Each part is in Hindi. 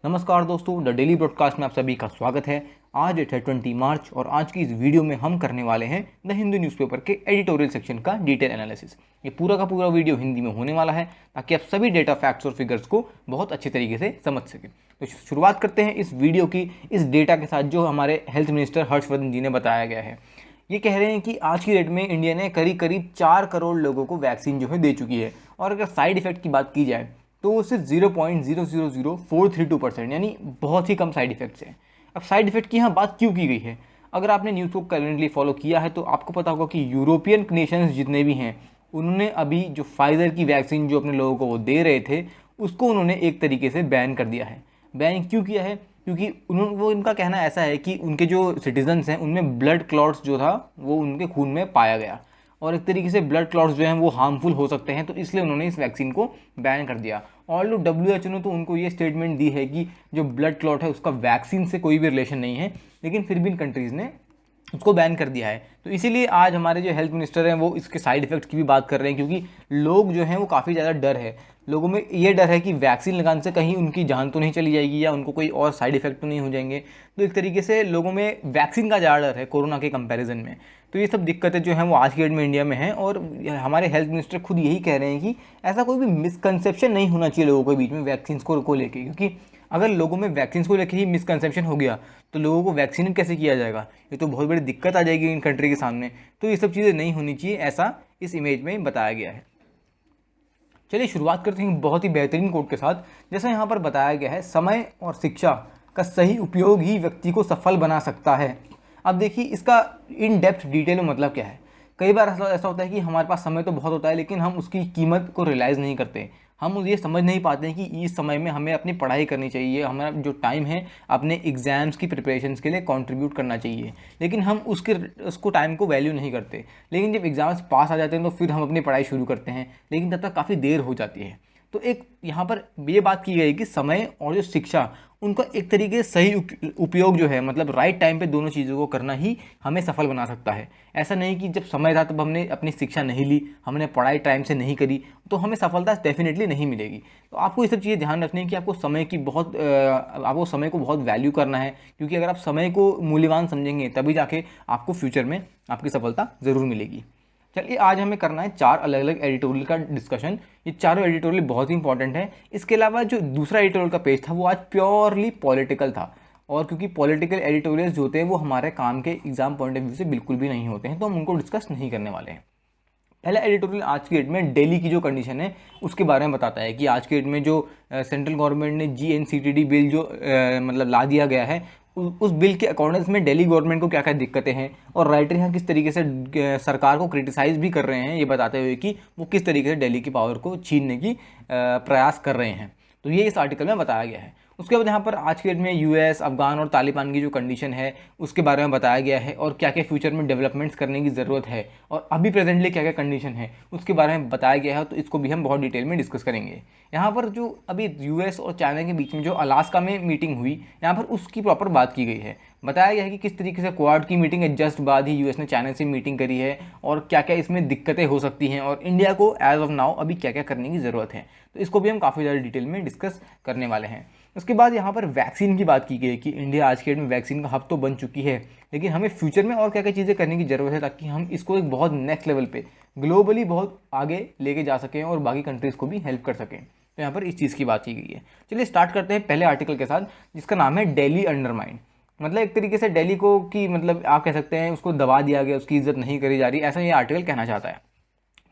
नमस्कार दोस्तों, द डेली ब्रॉडकास्ट में आप सभी का स्वागत है। आज डेट है 20 मार्च और आज की इस वीडियो में हम करने वाले हैं द हिंदू न्यूज़पेपर के एडिटोरियल सेक्शन का डिटेल एनालिसिस। ये पूरा का पूरा वीडियो हिंदी में होने वाला है ताकि आप सभी डेटा, फैक्ट्स और फिगर्स को बहुत अच्छे तरीके से समझ सकें। तो शुरुआत करते हैं इस वीडियो की इस डेटा के साथ जो हमारे हेल्थ मिनिस्टर हर्षवर्धन जी ने बताया गया है। ये कह रहे हैं कि आज की डेट में इंडिया ने करीब करीब 4 करोड़ लोगों को वैक्सीन जो है दे चुकी है, और अगर साइड इफेक्ट की बात की जाए तो वो सिर्फ 0.000432% यानी बहुत ही कम साइड इफेक्ट्स हैं। अब साइड इफेक्ट की यहाँ बात क्यों की गई है? अगर आपने न्यूज़ को करेंटली फॉलो किया है तो आपको पता होगा कि यूरोपियन नेशंस जितने भी हैं उन्होंने अभी जो फाइज़र की वैक्सीन जो अपने लोगों को वो दे रहे थे उसको उन्होंने एक तरीके से बैन कर दिया है। बैन क्यों किया है? क्योंकि इनका कहना ऐसा है कि उनके जो सिटीजन्स हैं उनमें ब्लड क्लॉट्स जो था वो उनके खून में पाया गया, और एक तरीके से ब्लड क्लॉट्स जो हैं वो हार्मफुल हो सकते हैं, तो इसलिए उन्होंने इस वैक्सीन को बैन कर दिया। और WHO ने तो उनको ये स्टेटमेंट दी है कि जो ब्लड क्लॉट है उसका वैक्सीन से कोई भी रिलेशन नहीं है, लेकिन फिर भी इन कंट्रीज़ ने उसको बैन कर दिया है। तो इसीलिए आज हमारे जो हेल्थ मिनिस्टर हैं वो इसके साइड इफ़ेक्ट की भी बात कर रहे हैं, क्योंकि लोग जो हैं वो काफ़ी ज़्यादा डर है। लोगों में ये डर है कि वैक्सीन लगाने से कहीं उनकी जान तो नहीं चली जाएगी या उनको कोई और साइड इफ़ेक्ट तो नहीं हो जाएंगे। तो एक तरीके से लोगों में वैक्सीन का ज़्यादा डर है कोरोना के कंपैरिजन में। तो ये सब दिक्कतें जो हैं वो आज की डेट में इंडिया में हैं, और हमारे हेल्थ मिनिस्टर खुद यही कह रहे हैं कि ऐसा कोई भी मिसकंसेप्शन नहीं होना चाहिए लोगों के बीच में वैक्सीन को लेके, क्योंकि अगर लोगों में वैक्सीन को लेकर ही मिसकंसेप्शन हो गया तो लोगों को वैक्सीन कैसे किया जाएगा? ये तो बहुत बड़ी दिक्कत आ जाएगी इन कंट्री के सामने। तो ये सब चीज़ें नहीं होनी चाहिए, ऐसा इस इमेज में बताया गया है। चलिए शुरुआत करते हैं बहुत ही बेहतरीन कोट के साथ। जैसा यहाँ पर बताया गया है, समय और शिक्षा का सही उपयोग ही व्यक्ति को सफल बना सकता है। अब देखिए इसका इन डेप्थ डिटेल में मतलब क्या है। कई बार ऐसा होता है कि हमारे पास समय तो बहुत होता है लेकिन हम उसकी कीमत को रियलाइज़ नहीं करते। हम ये समझ नहीं पाते हैं कि इस समय में हमें अपनी पढ़ाई करनी चाहिए, हमारा जो टाइम है अपने एग्ज़ाम्स की प्रिपरेशंस के लिए कंट्रीब्यूट करना चाहिए, लेकिन हम उसको टाइम को वैल्यू नहीं करते। लेकिन जब एग्ज़ाम्स पास आ जाते हैं तो फिर हम अपनी पढ़ाई शुरू करते हैं, लेकिन तब तक काफ़ी देर हो जाती है। तो एक यहाँ पर ये बात की गई कि समय और जो शिक्षा उनका एक तरीके से सही उपयोग जो है, मतलब राइट टाइम पे दोनों चीज़ों को करना ही हमें सफल बना सकता है। ऐसा नहीं कि जब समय था तब हमने अपनी शिक्षा नहीं ली, हमने पढ़ाई टाइम से नहीं करी, तो हमें सफलता डेफिनेटली नहीं मिलेगी। तो आपको ये सब चीज़ें ध्यान रखनी है कि आपको समय को बहुत वैल्यू करना है, क्योंकि अगर आप समय को मूल्यवान समझेंगे तभी जाके आपको फ्यूचर में आपकी सफलता ज़रूर मिलेगी। चलिए आज हमें करना है 4 अलग अलग एडिटोरियल का डिस्कशन। ये चारों एडिटोरियल बहुत ही इंपॉर्टेंट है। इसके अलावा जो दूसरा एडिटोरियल का पेज था वो आज प्योरली पॉलिटिकल था, और क्योंकि पॉलिटिकल एडिटोरियल्स जो होते हैं वो हमारे काम के एग्जाम पॉइंट ऑफ व्यू से बिल्कुल भी नहीं होते हैं, तो हम उनको डिस्कस नहीं करने वाले हैं। पहला एडिटोरियल आज की डेट में दिल्ली की जो कंडीशन है उसके बारे में बताता है कि आज की डेट में जो सेंट्रल गवर्नमेंट ने GNCTD बिल जो मतलब ला दिया गया है, उस बिल के अकॉर्डेंस में दिल्ली गवर्नमेंट को क्या क्या दिक्कतें हैं, और राइटर यहाँ किस तरीके से सरकार को क्रिटिसाइज़ भी कर रहे हैं, ये बताते हुए कि वो किस तरीके से दिल्ली की पावर को छीनने की प्रयास कर रहे हैं। तो ये इस आर्टिकल में बताया गया है। उसके बाद यहाँ पर आज के डेट में US, अफगान और तालिबान की जो कंडीशन है उसके बारे में बताया गया है, और क्या क्या फ्यूचर में डेवलपमेंट्स करने की ज़रूरत है, और अभी प्रेजेंटली क्या क्या कंडीशन है उसके बारे में बताया गया है। तो इसको भी हम बहुत डिटेल में डिस्कस करेंगे। यहाँ पर जो अभी US और चाइना के बीच में जो अलास्का में मीटिंग हुई, यहाँ पर उसकी प्रॉपर बात की गई है। बताया गया है कि किस तरीके से क्वाड की मीटिंग है जस्ट बाद ही US ने चाइना से मीटिंग करी है, और क्या क्या इसमें दिक्कतें हो सकती हैं, और इंडिया को एज ऑफ नाउ अभी क्या क्या करने की ज़रूरत है। तो इसको भी हम काफ़ी ज़्यादा डिटेल में डिस्कस करने वाले हैं। उसके बाद यहाँ पर वैक्सीन की बात की गई कि इंडिया आज के डेट में वैक्सीन का हब तो बन चुकी है, लेकिन हमें फ्यूचर में और क्या क्या चीज़ें करने की ज़रूरत है ताकि हम इसको एक बहुत नेक्स्ट लेवल पे ग्लोबली बहुत आगे लेके जा सकें और बाकी कंट्रीज़ को भी हेल्प कर सकें। तो यहाँ पर इस चीज़ की बात की गई है। चलिए स्टार्ट करते हैं पहले आर्टिकल के साथ, जिसका नाम है दिल्ली अंडरमाइंड। मतलब एक तरीके से दिल्ली को की मतलब आप कह सकते हैं उसको दबा दिया गया, उसकी इज्जत नहीं करी जा रही, ऐसा ये आर्टिकल कहना चाहता है।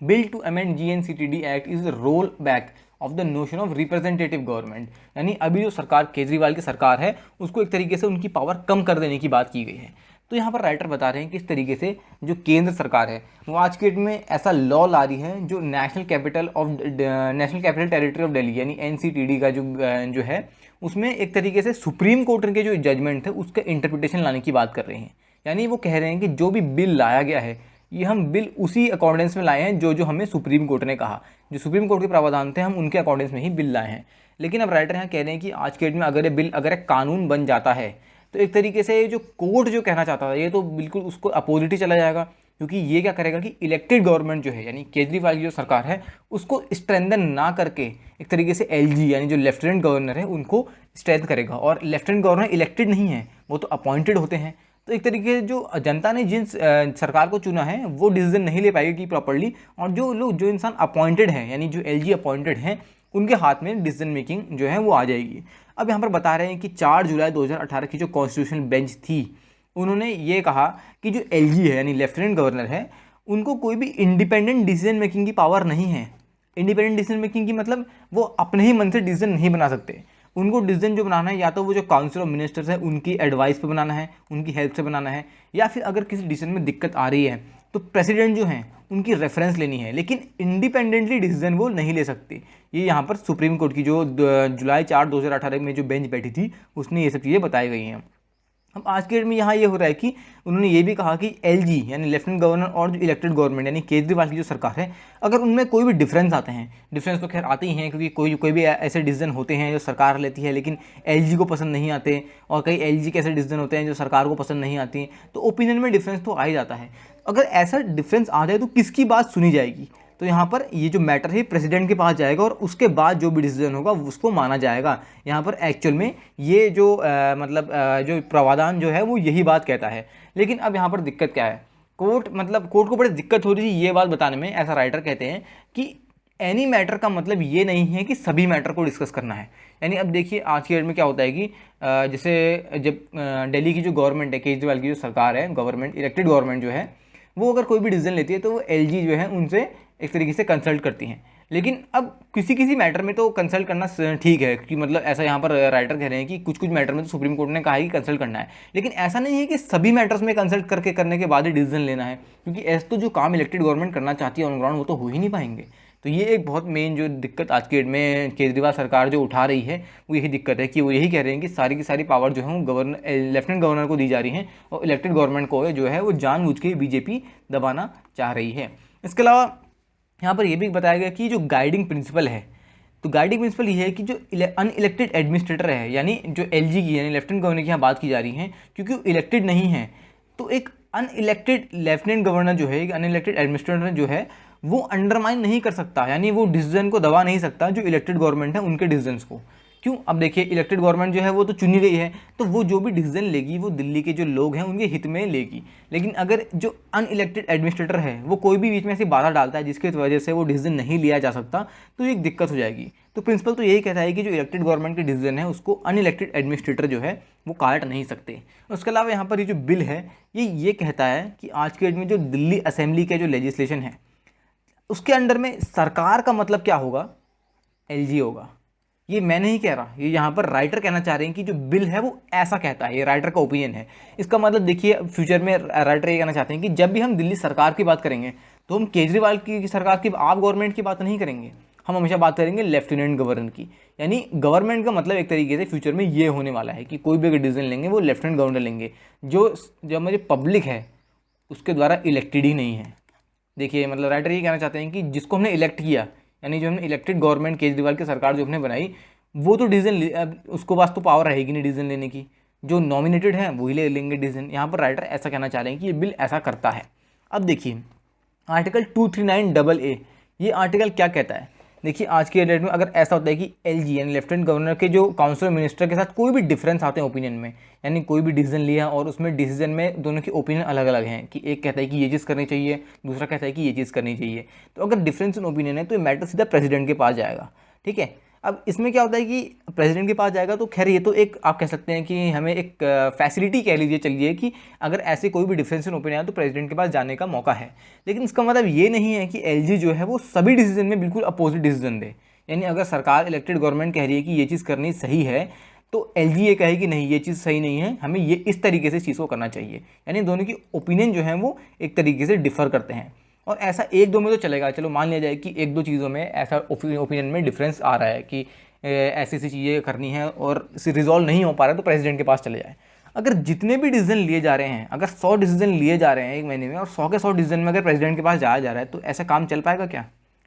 Bill to amend GNCTD act is roll back of the notion of representative government, यानी अभी जो सरकार केजरीवाल की सरकार है उसको एक तरीके से उनकी पावर कम कर देने की बात की गई है। तो यहाँ पर राइटर बता रहे हैं कि इस तरीके से जो केंद्र सरकार है वो आज के डेट में ऐसा लॉ ला रही है जो national capital territory of Delhi यानी NCTD का जो है उसमें एक तरीके से सुप्रीम कोर्ट के जो जजमेंट थे उसका इंटरप्रिटेशन लाने की बात कर रहे हैं। यानी वो कह रहे हैं कि जो भी बिल लाया गया है ये हम बिल उसी अकॉर्डेंस में लाए हैं जो हमें सुप्रीम कोर्ट ने कहा, जो सुप्रीम कोर्ट के प्रावधान थे हम उनके अकॉर्डेंस में ही बिल लाए हैं। लेकिन अब राइटर यहाँ कह रहे हैं कि आज के डेट में अगर एक कानून बन जाता है तो एक तरीके से जो कोर्ट जो कहना चाहता था ये तो बिल्कुल उसको अपोजिट ही चला जाएगा, क्योंकि ये क्या करेगा कि इलेक्टेड गवर्नमेंट जो है यानी केजरीवाल की जो सरकार है उसको स्ट्रेंथन ना करके एक तरीके से एलजी यानी जो लेफ्टिनेंट गवर्नर है उनको स्ट्रेंथ करेगा। और लेफ्टिनेंट गवर्नर इलेक्टेड नहीं है, वो तो अपॉइंटेड होते हैं। तो एक तरीके से जो जनता ने जिन सरकार को चुना है वो डिसीजन नहीं ले पाएगी प्रॉपर्ली, और जो इंसान अपॉइंटेड है यानी जो एलजी अपॉइंटेड हैं उनके हाथ में डिसीजन मेकिंग जो है वो आ जाएगी। अब यहाँ पर बता रहे हैं कि 4 जुलाई 2018 की जो कॉन्स्टिट्यूशनल बेंच थी उन्होंने ये कहा कि जो एलजी है यानी लेफ्टिनेंट गवर्नर है उनको कोई भी इंडिपेंडेंट डिसीजन मेकिंग की पावर नहीं है। इंडिपेंडेंट डिसीजन मेकिंग की मतलब वो अपने ही मन से डिसीजन नहीं बना सकते। उनको डिसीजन जो बनाना है या तो वो जो काउंसिल ऑफ मिनिस्टर्स है उनकी एडवाइस पे बनाना है, उनकी हेल्प से बनाना है, या फिर अगर किसी डिसीजन में दिक्कत आ रही है तो प्रेसिडेंट जो हैं उनकी रेफरेंस लेनी है, लेकिन इंडिपेंडेंटली डिसीजन वो नहीं ले सकते। ये यहाँ पर सुप्रीम कोर्ट की जो जुलाई 4 2018 में जो बेंच बैठी थी उसने ये सब चीज़ें बताई गई हैं। अब आज के डेट में यहाँ ये हो रहा है कि उन्होंने ये भी कहा कि एलजी यानी लेफ्टिनेंट गवर्नर और जो इलेक्टेड गवर्नमेंट यानी केजरीवाल की जो सरकार है अगर उनमें कोई भी डिफरेंस आते हैं, डिफरेंस तो खैर आते ही हैं क्योंकि कोई भी ऐसे डिसीजन होते हैं जो सरकार लेती है लेकिन एलजी को पसंद नहीं आते, और कई एलजी के ऐसे डिसीजन होते हैं जो सरकार को पसंद नहीं आती, तो ओपिनियन में डिफरेंस तो आ ही जाता है। अगर ऐसा डिफरेंस आ जाए तो किसकी बात सुनी जाएगी? तो यहाँ पर ये जो मैटर है प्रेसिडेंट के पास जाएगा और उसके बाद जो भी डिसीजन होगा उसको माना जाएगा। यहाँ पर एक्चुअल में ये जो जो प्रावधान जो है वो यही बात कहता है। लेकिन अब यहाँ पर दिक्कत क्या है, कोर्ट को बड़ी दिक्कत हो रही थी ये बात बताने में। ऐसा राइटर कहते हैं कि एनी मैटर का मतलब ये नहीं है कि सभी मैटर को डिस्कस करना है। यानी अब देखिए आज की डेट में क्या होता है कि जैसे जब दिल्ली की जो गवर्नमेंट है, केजरीवाल की जो सरकार है, गवर्नमेंट इलेक्टेड गवर्नमेंट जो है, वो अगर कोई भी डिसीजन लेती है तो वो एलजी जो है उनसे एक तरीके से कंसल्ट करती हैं। लेकिन अब किसी मैटर में तो कंसल्ट करना ठीक है कि मतलब ऐसा यहाँ पर राइटर कह रहे हैं कि कुछ मैटर में तो सुप्रीम कोर्ट ने कहा है कि कंसल्ट करना है, लेकिन ऐसा नहीं है कि सभी मैटर्स में कंसल्ट करने के बाद ही डिसीजन लेना है, क्योंकि ऐसे तो जो काम इलेक्टेड गवर्नमेंट करना चाहती है ऑन ग्राउंड वो तो हो ही नहीं पाएंगे। तो ये एक बहुत मेन जो दिक्कत आज के डेट में केजरीवाल सरकार जो उठा रही है वो यही दिक्कत है कि वो यही कह रहे हैं कि सारी की सारी पावर जो है वो लेफ्टिनेंट गवर्नर को दी जा रही है और इलेक्टेड गवर्नमेंट को जो है वो जानबूझ के बीजेपी दबाना चाह रही है। इसके अलावा यहाँ पर यह भी बताया गया कि जो गाइडिंग प्रिंसिपल है, तो गाइडिंग प्रिंसिपल ये है कि जो अनइलेक्टेड एडमिनिस्ट्रेटर है यानी जो एलजी की यानी लेफ्टिनेंट गवर्नर की यहाँ बात की जा रही है, क्योंकि वो इलेक्टेड नहीं है तो एक अनइलेक्टेड लेफ्टिनेंट गवर्नर जो है, एक अनइलेक्टेड एडमिनिस्ट्रेटर जो है वो अंडरमाइन नहीं कर सकता, यानी वो डिसीजन को दबा नहीं सकता जो इलेक्टेड गवर्नमेंट है उनके डिसीजंस को। क्यों? अब देखिए इलेक्टेड गवर्नमेंट जो है वो तो चुनी गई है, तो वो जो भी डिसीजन लेगी वो दिल्ली के जो लोग हैं उनके हित में लेगी। लेकिन अगर जो अनइलेक्टेड एडमिनिस्ट्रेटर है वो कोई भी बीच में ऐसी बाधा डालता है जिसकी वजह से वो डिसीजन नहीं लिया जा सकता, तो एक दिक्कत हो जाएगी। तो प्रिंसिपल तो यही कहता है कि जो इलेक्टेड गवर्नमेंट के डिसीजन है उसको अनइलेक्टेड एडमिनिस्ट्रेटर जो है वो काट नहीं सकते। उसके अलावा यहाँ पर ये जो बिल है ये कहता है कि आज के डेट में जो दिल्ली असेंबली के जो लेजिस्लेशन है उसके अंडर में सरकार का मतलब क्या होगा? एलजी होगा। ये मैं नहीं कह रहा, ये यहाँ पर राइटर कहना चाह रहे हैं कि जो बिल है वो ऐसा कहता है, ये राइटर का ओपिनियन है। इसका मतलब देखिए फ्यूचर में राइटर ये कहना चाहते हैं कि जब भी हम दिल्ली सरकार की बात करेंगे तो हम केजरीवाल की सरकार की आप गवर्नमेंट की बात नहीं करेंगे, हम हमेशा बात करेंगे लेफ्टिनेंट गवर्नर की। यानी गवर्नमेंट का मतलब एक तरीके से फ्यूचर में ये होने वाला है कि कोई भी अगर डिसीजन लेंगे वो लेफ्टिनेंट गवर्नर लेंगे, जो हमारी पब्लिक है उसके द्वारा इलेक्टेड ही नहीं है। देखिए मतलब राइटर ये कहना चाहते हैं कि जिसको हमने इलेक्ट किया यानी जो हमने इलेक्टेड गवर्नमेंट केजरीवाल की सरकार जो हमने बनाई वो तो डिसीजन उसको पास तो पावर रहेगी नहीं डिसीजन लेने की, जो नॉमिनेटेड है वही ले लेंगे डिसीजन। यहाँ पर राइटर ऐसा कहना चाह रहे हैं कि ये बिल ऐसा करता है। अब देखिए आर्टिकल 239AA ये आर्टिकल क्या कहता है? देखिए आज के डेट में अगर ऐसा होता है कि एलजी यानी लेफ्टिनेंट गवर्नर के जो काउंसिल मिनिस्टर के साथ कोई भी डिफरेंस आते हैं ओपिनियन में, यानी कोई भी डिसीजन लिया और उसमें डिसीजन में दोनों के ओपिनियन अलग अलग हैं कि एक कहता है कि ये चीज़ करनी चाहिए, दूसरा कहता है कि ये चीज़ करनी चाहिए, तो अगर डिफरेंस इन ओपिनियन है तो ये मैटर सीधा प्रेसिडेंट के पास जाएगा। ठीक है, अब इसमें क्या होता है कि प्रेसिडेंट के पास जाएगा तो खैर ये तो एक आप कह सकते हैं कि हमें एक फैसिलिटी कह लीजिए चलिए कि अगर ऐसे कोई भी डिफरेंस इन ओपिनियन है तो प्रेसिडेंट के पास जाने का मौका है। लेकिन इसका मतलब ये नहीं है कि एलजी जो है वो सभी डिसीजन में बिल्कुल अपोजिट डिसीजन दे। यानी अगर सरकार इलेक्टेड गवर्नमेंट कह रही है कि ये चीज़ करनी सही है तो एलजी ये कहे कि नहीं ये चीज़ सही नहीं है, हमें ये इस तरीके से चीज़ को करना चाहिए। यानी दोनों की ओपिनियन जो है वो एक तरीके से डिफर करते हैं। और ऐसा एक दो में तो चलेगा, चलो मान लिया जाए कि एक दो चीज़ों में ऐसा ओपिनियन में डिफरेंस आ रहा है कि ऐसी ऐसी चीज़ें करनी है और इसे रिजॉल्व नहीं हो पा रहा है तो प्रेसिडेंट के पास चले जाए। अगर जितने भी डिसीजन लिए जा रहे हैं, अगर 100 डिसीजन लिए जा रहे हैं एक महीने में और 100 के 100 डिसीजन में अगर प्रेसिडेंट के पास जाया जा रहा है तो ऐसा काम चल पाएगा क्या?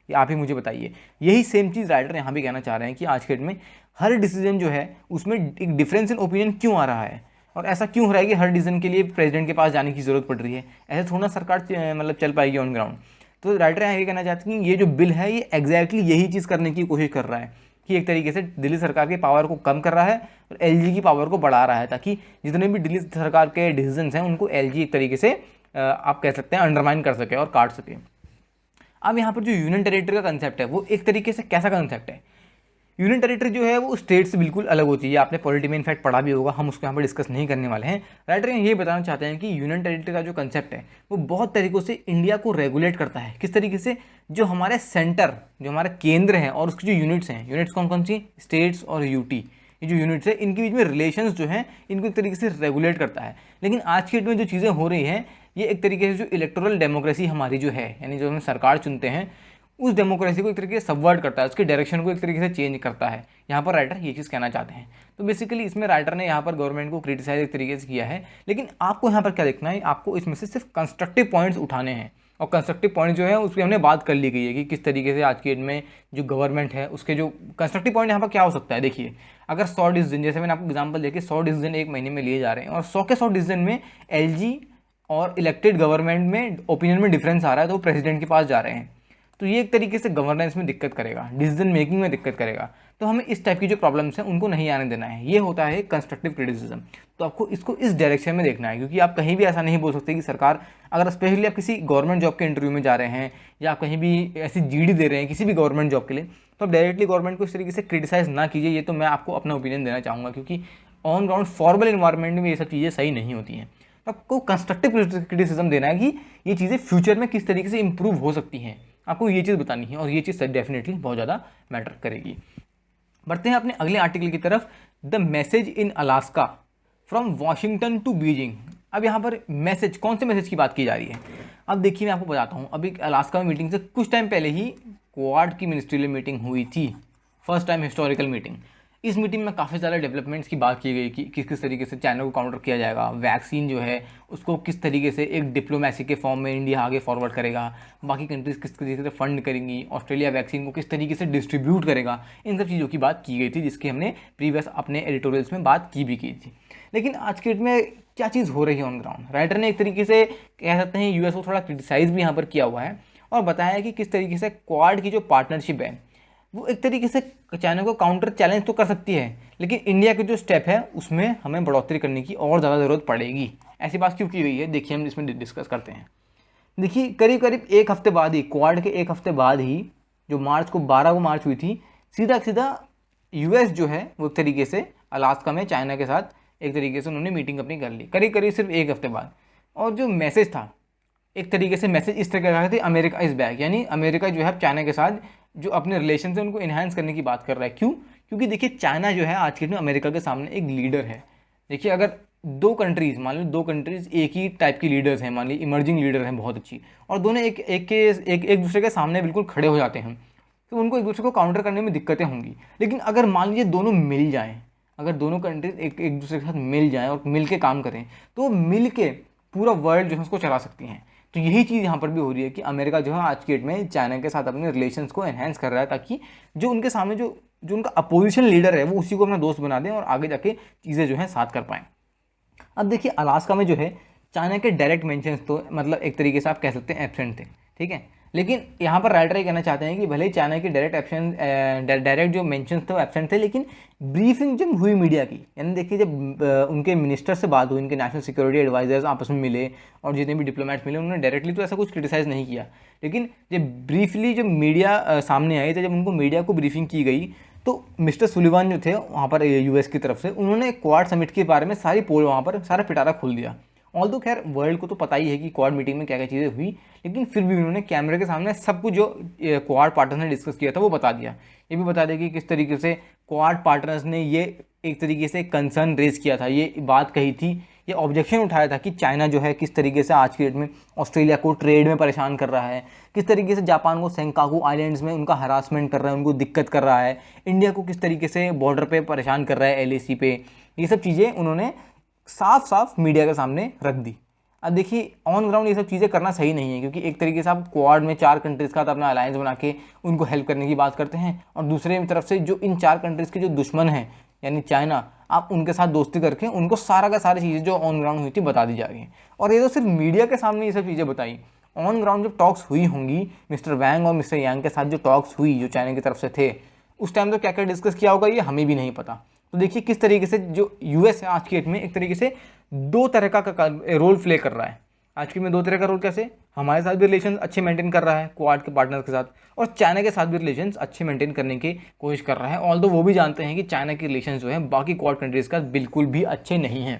ये आप ही मुझे बताइए। यही सेम चीज़ राइटर यहाँ भी कहना चाह रहे हैं कि आज के डेट में हर डिसीजन जो है उसमें एक डिफरेंस इन ओपिनियन क्यों आ रहा है? और ऐसा क्यों हो रहा है कि हर डिसीजन के लिए प्रेसिडेंट के पास जाने की ज़रूरत पड़ रही है? ऐसे थोड़ा सरकार मतलब चल पाएगी ऑन ग्राउंड। तो राइटर यहाँ ये कहना चाहते हैं कि ये जो बिल है ये एग्जैक्टली यही चीज़ करने की कोशिश कर रहा है कि एक तरीके से दिल्ली सरकार की पावर को कम कर रहा है और एलजी की पावर को बढ़ा रहा है, ताकि जितने भी दिल्ली सरकार के डिसीजंस हैं उनको एलजी एक तरीके से आप कह सकते हैं अंडरमाइन कर सके और काट सके। अब यहाँ पर जो यूनियन टेरिटरी का कंसेप्ट है वो एक तरीके से कैसा कंसेप्ट है? यूनियन टेरिटरी जो है वो स्टेट से बिल्कुल अलग होती है। आपने पॉलिटी में इनफैक्ट पढ़ा भी होगा, हम उसको यहाँ पर डिस्कस नहीं करने वाले हैं। राइटर ये बताना चाहते हैं कि यूनियन टेरिटरी का जो कंसेप्ट है वो बहुत तरीक़ों से इंडिया को रेगुलेट करता है। किस तरीके से? जो हमारे सेंटर, जो हमारा केंद्र है और उसकी जो यूनिट्स हैं, यूनिट्स कौन कौन सी? स्टेट्स और यूटी, ये जो यूनिट्स है इनके बीच में रिलेशंस जो हैं इनको एक तरीके से रेगुलेट करता है। लेकिन आज की डेट में जो चीज़ें हो रही हैं ये एक तरीके से जो इलेक्टोरल डेमोक्रेसी हमारी जो है, यानी जो हम सरकार चुनते हैं, उस डेमोक्रेसी को एक तरीके से सबवर्ट करता है, उसके डायरेक्शन को एक तरीके से चेंज करता है। यहाँ पर राइटर ये चीज़ कहना चाहते हैं। तो बेसिकली इसमें राइटर ने यहाँ पर गवर्नमेंट को क्रिटिसाइज एक तरीके से किया है। लेकिन आपको यहाँ पर क्या देखना है, आपको इसमें से सिर्फ कंस्ट्रक्टिव पॉइंट्स उठाने हैं। और कंस्ट्रक्टिव पॉइंट जो है उस पर हमने बात कर ली गई है कि किस तरीके से आज की डेट में जो गवर्नमेंट है उसके जो कंस्ट्रक्टिव पॉइंट यहाँ पर क्या हो सकता है। देखिए, अगर 100 डिसीजन, जैसे मैंने आपको एग्जांपल देखिए 100 डिसीजन एक महीने में लिए जा रहे हैं और 100 के 100 डिसीजन में एलजी और इलेक्टेड गवर्नमेंट में ओपिनियन में डिफरेंस आ रहा है, तो वो प्रेसिडेंट के पास जा रहे हैं। तो ये एक तरीके से गवर्नेंस में दिक्कत करेगा, डिसीजन मेकिंग में दिक्कत करेगा। तो हमें इस टाइप की जो प्रॉब्लम्स हैं उनको नहीं आने देना है। ये होता है कंस्ट्रक्टिव क्रिटिसिज्म। तो आपको इसको इस डायरेक्शन में देखना है, क्योंकि आप कहीं भी ऐसा नहीं बोल सकते कि सरकार, अगर स्पेशली आप किसी गवर्नमेंट जॉब के इंटरव्यू में जा रहे हैं या आप कहीं भी ऐसी जीडी दे रहे हैं किसी भी गवर्नमेंट जॉब के लिए, तो आप डायरेक्टली गवर्नमेंट को इस तरीके से क्रिटिसाइज ना कीजिए। ये तो मैं आपको अपना ओपिनियन देना चाहूँगा, क्योंकि ऑन ग्राउंड फॉर्मल इन्वायरमेंट में ये सब चीज़ें सही नहीं होती हैं। तो आपको कंस्ट्रक्टिव क्रिटिसिज्म देना है कि ये चीज़ें फ्यूचर में किस तरीके से इंप्रूव हो सकती हैं, आपको ये चीज़ बतानी है और ये चीज़ डेफिनेटली बहुत ज़्यादा मैटर करेगी। बढ़ते हैं अपने अगले आर्टिकल की तरफ, the message in Alaska from Washington to Beijing. अब यहाँ पर मैसेज, कौन से मैसेज की बात की जा रही है? अब देखिए मैं आपको बताता हूँ, अभी अलास्का में मीटिंग से कुछ टाइम पहले ही क्वाड की मिनिस्ट्रियल मीटिंग हुई थी, फर्स्ट टाइम हिस्टोरिकल मीटिंग। इस मीटिंग में काफ़ी ज़्यादा डेवलपमेंट्स की बात की गई कि किस किस तरीके से चाइना को काउंटर किया जाएगा, वैक्सीन जो है उसको किस तरीके से एक डिप्लोमेसी के फॉर्म में इंडिया आगे फॉरवर्ड करेगा, बाकी कंट्रीज़ किस तरीके से फंड करेंगी, ऑस्ट्रेलिया वैक्सीन को किस तरीके से डिस्ट्रीब्यूट करेगा, इन सब चीज़ों की बात की गई थी, जिसकी हमने प्रीवियस अपने एडिटोरियल्स में बात की भी की थी। लेकिन आज के डेट में क्या चीज़ हो रही है ऑन ग्राउंड? राइटर ने एक तरीके से कह सकते हैं यूएस को थोड़ा क्रिटिसाइज़ भी यहाँ पर किया हुआ है और बताया कि किस तरीके से क्वाड की जो पार्टनरशिप है वो एक तरीके से चाइना को काउंटर चैलेंज तो कर सकती है, लेकिन इंडिया के जो स्टेप है उसमें हमें बढ़ोतरी करने की और ज़्यादा ज़रूरत पड़ेगी। ऐसी बात क्यों की गई है, देखिए हम इसमें डिस्कस करते हैं। देखिए करीब करीब एक हफ्ते बाद ही, क्वाड के एक हफ्ते बाद ही, जो मार्च को 12 को मार्च हुई थी, सीधा सीधा यूएस जो है वो एक तरीके से अलास्का में चाइना के साथ एक तरीके से उन्होंने मीटिंग अपनी कर ली, करीब करीब सिर्फ एक हफ्ते बाद। और जो मैसेज था, एक तरीके से मैसेज इस तरह का था, अमेरिका इज़ बैक, यानी अमेरिका जो है चाइना के साथ जो अपने रिलेशन है उनको इन्हांस करने की बात कर रहा है। क्यों? क्योंकि देखिए चाइना जो है आज के दिन अमेरिका के सामने एक लीडर है। देखिए अगर दो कंट्रीज़, मान लो दो कंट्रीज़ एक ही टाइप की लीडर्स हैं, मान ली इमर्जिंग लीडर हैं बहुत अच्छी, और दोनों एक दूसरे के सामने बिल्कुल खड़े हो जाते हैं, तो उनको एक दूसरे को काउंटर करने में दिक्कतें होंगी। लेकिन अगर मान लीजिए दोनों मिल जाएँ, अगर दोनों कंट्रीज एक दूसरे के साथ मिल जाएँ और मिल के काम करें, तो मिल के पूरा वर्ल्ड जो है उसको चला सकती हैं। तो यही चीज़ यहाँ पर भी हो रही है कि अमेरिका जो है आज की डेट में चाइना के साथ अपने रिलेशंस को एनहेंस कर रहा है, ताकि जो उनके सामने जो उनका अपोजिशन लीडर है वो उसी को अपना दोस्त बना दें और आगे जाके चीज़ें जो है साथ कर पाएँ। अब देखिए अलास्का में जो है चाइना के डायरेक्ट मेंशंस तो मतलब एक तरीके से आप कह सकते हैं एब्सेंट थे, ठीक है। लेकिन यहाँ पर राइटर ये कहना चाहते हैं कि भले ही चाइना की डायरेक्ट जो मेंशंस थे वो एब्सेंट थे, लेकिन ब्रीफिंग जब हुई मीडिया की, यानी देखिए जब उनके मिनिस्टर से बात हुई, उनके नेशनल सिक्योरिटी एडवाइजर्स आपस में मिले और जितने भी डिप्लोमेट्स मिले, उन्होंने डायरेक्टली तो ऐसा कुछ क्रिटिसाइज़ नहीं किया, लेकिन जब ब्रीफली जब मीडिया सामने आई, तो जब उनको मीडिया को ब्रीफिंग की गई, तो मिस्टर सुलिवान जो थे वहाँ पर यूएस की तरफ से, उन्होंने क्वाड समिट के बारे में सारी पोल वहाँ पर सारा पिटारा खोल दिया। ऑल्दो खैर वर्ल्ड को तो पता ही है कि क्वाड मीटिंग में क्या क्या चीज़ें हुई, लेकिन फिर भी उन्होंने कैमरे के सामने सब कुछ जो क्वाड पार्टनर्स ने डिस्कस किया था वो बता दिया। ये भी बता दिया कि किस तरीके से क्वाड पार्टनर्स ने ये एक तरीके से कंसर्न रेज किया था, ये बात कही थी, ये ऑब्जेक्शन उठाया था कि चाइना जो है किस तरीके से आज की डेट में ऑस्ट्रेलिया को ट्रेड में परेशान कर रहा है, किस तरीके से जापान को सेंकाकू आइलैंड्स में उनका हरासमेंट कर रहा है, उनको दिक्कत कर रहा है, इंडिया को किस तरीके से बॉर्डर पे परेशान कर रहा है LAC पे। ये सब चीज़ें उन्होंने साफ साफ मीडिया के सामने रख दी। अब देखिए ऑन ग्राउंड ये सब चीज़ें करना सही नहीं है, क्योंकि एक तरीके से आप क्वाड में 4 कंट्रीज़ का अपना अलायंस बना के उनको हेल्प करने की बात करते हैं, और दूसरे तरफ से जो इन 4 कंट्रीज़ के जो दुश्मन हैं, यानी चाइना, आप उनके साथ दोस्ती करके उनको सारा का सारी चीज़ें जो ऑन ग्राउंड हुई थी बता दी जा रही हैं। और ये तो सिर्फ मीडिया के सामने ये सब चीज़ें बताई, ऑन ग्राउंड जब टॉक्स हुई होंगी मिस्टर वैंग और मिस्टर यांग के साथ, जो टॉक्स हुई जो चाइना की तरफ से थे, उस टाइम तो क्या क्या डिस्कस किया होगा ये हमें भी नहीं पता। तो देखिए किस तरीके से जो यूएस है आज की डेट में एक तरीके से दो तरह का रोल प्ले कर रहा है। आज की में दो तरह का रोल कैसे, हमारे साथ भी रिलेशन अच्छे मेंटेन कर रहा है क्वाड के पार्टनर्स के साथ, और चाइना के साथ भी रिलेशन अच्छे मेंटेन करने की कोशिश कर रहा है। ऑल्दो वो भी जानते हैं कि चाइना के रिलेशन जो है बाकी क्वाड कंट्रीज़ का बिल्कुल भी अच्छे नहीं हैं।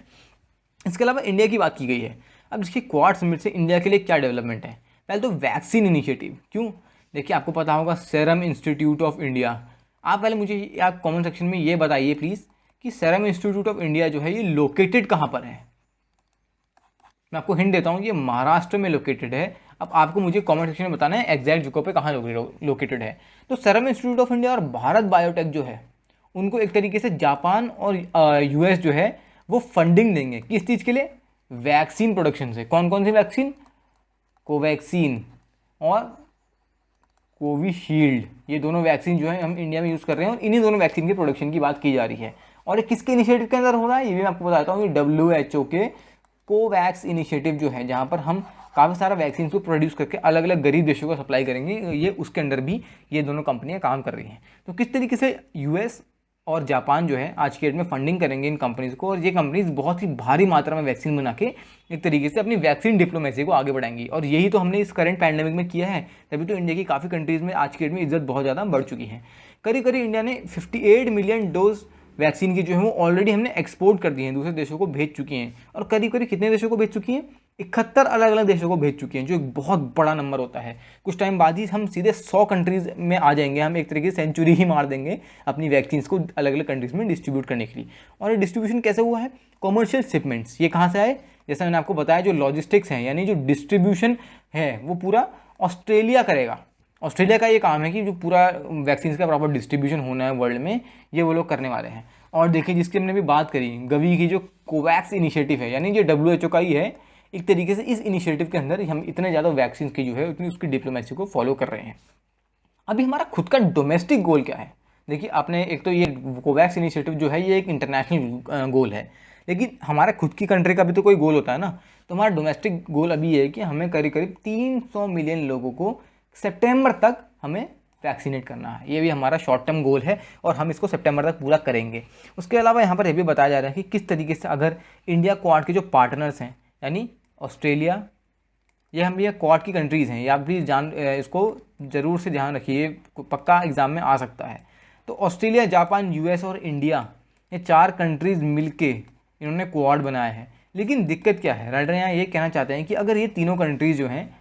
इसके अलावा इंडिया की बात की गई है। अब देखिए क्वाड समिट से इंडिया के लिए क्या डेवलपमेंट है। पहले तो वैक्सीन इनिशिएटिव, क्यों, देखिए आपको पता होगा सीरम इंस्टीट्यूट ऑफ इंडिया, आप पहले मुझे आप कमेंट सेक्शन में ये बताइए प्लीज़ कि सीरम इंस्टीट्यूट ऑफ इंडिया जो है ये लोकेटेड कहाँ पर है। मैं आपको हिंट देता हूँ, ये महाराष्ट्र में लोकेटेड है। अब आपको मुझे कमेंट सेक्शन में बताना है एग्जैक्ट जगह पे कहाँ लोकेटेड है। तो सीरम इंस्टीट्यूट ऑफ इंडिया और भारत बायोटेक जो है उनको एक तरीके से जापान और यूएस जो है वो फंडिंग देंगे, किस चीज़ के लिए, वैक्सीन प्रोडक्शन से। कौन कौन सी वैक्सीन, कोवैक्सीन और कोविशील्ड, ये दोनों वैक्सीन जो है हम इंडिया में यूज़ कर रहे हैं और इन्हीं दोनों वैक्सीन के प्रोडक्शन की बात की जा रही है। और ये किसके इनिशिएटिव के अंदर हो रहा है, ये भी मैं आपको बताता हूँ, ये WHO के कोवैक्स इनिशिएटिव जो है, जहाँ पर हम काफ़ी सारा वैक्सीन को प्रोड्यूस करके अलग अलग गरीब देशों को सप्लाई करेंगे, ये उसके अंडर भी ये दोनों कंपनियां काम कर रही हैं। तो किस तरीके से यूएस और जापान जो है आज की डेट में फंडिंग करेंगे इन कंपनीज़ को, और ये कंपनीज बहुत ही भारी मात्रा में वैक्सीन बना के एक तरीके से अपनी वैक्सीन डिप्लोमेसी को आगे बढ़ाएंगी। और यही तो हमने इस करंट पैंडेमिक में किया है, तभी तो इंडिया की काफ़ी कंट्रीज़ में आज की डेट में इज्जत बहुत ज़्यादा बढ़ चुकी है। करीब करीब इंडिया ने 58 मिलियन डोज वैक्सीन की जो है वो ऑलरेडी हमने एक्सपोर्ट कर दी हैं, दूसरे देशों को भेज चुकी हैं। और करीब करीब कितने देशों को भेज चुकी हैं, 71 अलग अलग देशों को भेज चुकी हैं, जो एक बहुत बड़ा नंबर होता है। कुछ टाइम बाद ही हम सीधे 100 कंट्रीज़ में आ जाएंगे, हम एक तरीके से सेंचुरी ही मार देंगे अपनी वैक्सीन्स को अलग अलग कंट्रीज़ में डिस्ट्रीब्यूट करने के लिए। और ये डिस्ट्रीब्यूशन कैसे हुआ है, कॉमर्शियल शिपमेंट्स, ये कहाँ से आए, जैसा मैंने आपको बताया जो लॉजिस्टिक्स हैं यानी जो डिस्ट्रीब्यूशन है वो पूरा ऑस्ट्रेलिया करेगा। ऑस्ट्रेलिया का ये काम है कि जो पूरा वैक्सीन का प्रॉपर डिस्ट्रीब्यूशन होना है वर्ल्ड में, ये वो लोग करने वाले हैं। और देखिए जिसकी हमने भी बात करी, गवी की जो कोवैक्स इनिशिएटिव है यानी जो WHO का ही है, एक तरीके से इस इनिशिएटिव के अंदर हम इतने ज़्यादा वैक्सीन की जो है उतनी उसकी डिप्लोमेसी को फॉलो कर रहे हैं। अभी हमारा खुद का डोमेस्टिक गोल क्या है, देखिए आपने एक तो ये कोवैक्स इनिशिएटिव जो है ये एक इंटरनेशनल गोल है, लेकिन हमारा खुद की कंट्री का भी तो कोई गोल होता है ना। तो हमारा डोमेस्टिक गोल अभी ये है कि हमें करीब करीब 300 मिलियन लोगों को सितंबर तक हमें वैक्सीनेट करना है। ये भी हमारा शॉर्ट टर्म गोल है और हम इसको सितंबर तक पूरा करेंगे। उसके अलावा यहाँ पर यह भी बताया जा रहा है कि किस तरीके से अगर इंडिया क्वाड के जो पार्टनर्स हैं यानी ऑस्ट्रेलिया, ये हम ये क्वाड की कंट्रीज़ हैं, या प्लीज़ इसको ज़रूर से ध्यान रखिए, पक्का एग्जाम में आ सकता है। तो ऑस्ट्रेलिया, जापान, यूएस और इंडिया, ये 4 कंट्रीज़ मिलके इन्होंने क्वाड बनाया है। लेकिन दिक्कत क्या है, राइटर यहाँ ये कहना चाहते हैं कि अगर ये तीनों कंट्रीज़ जो हैं,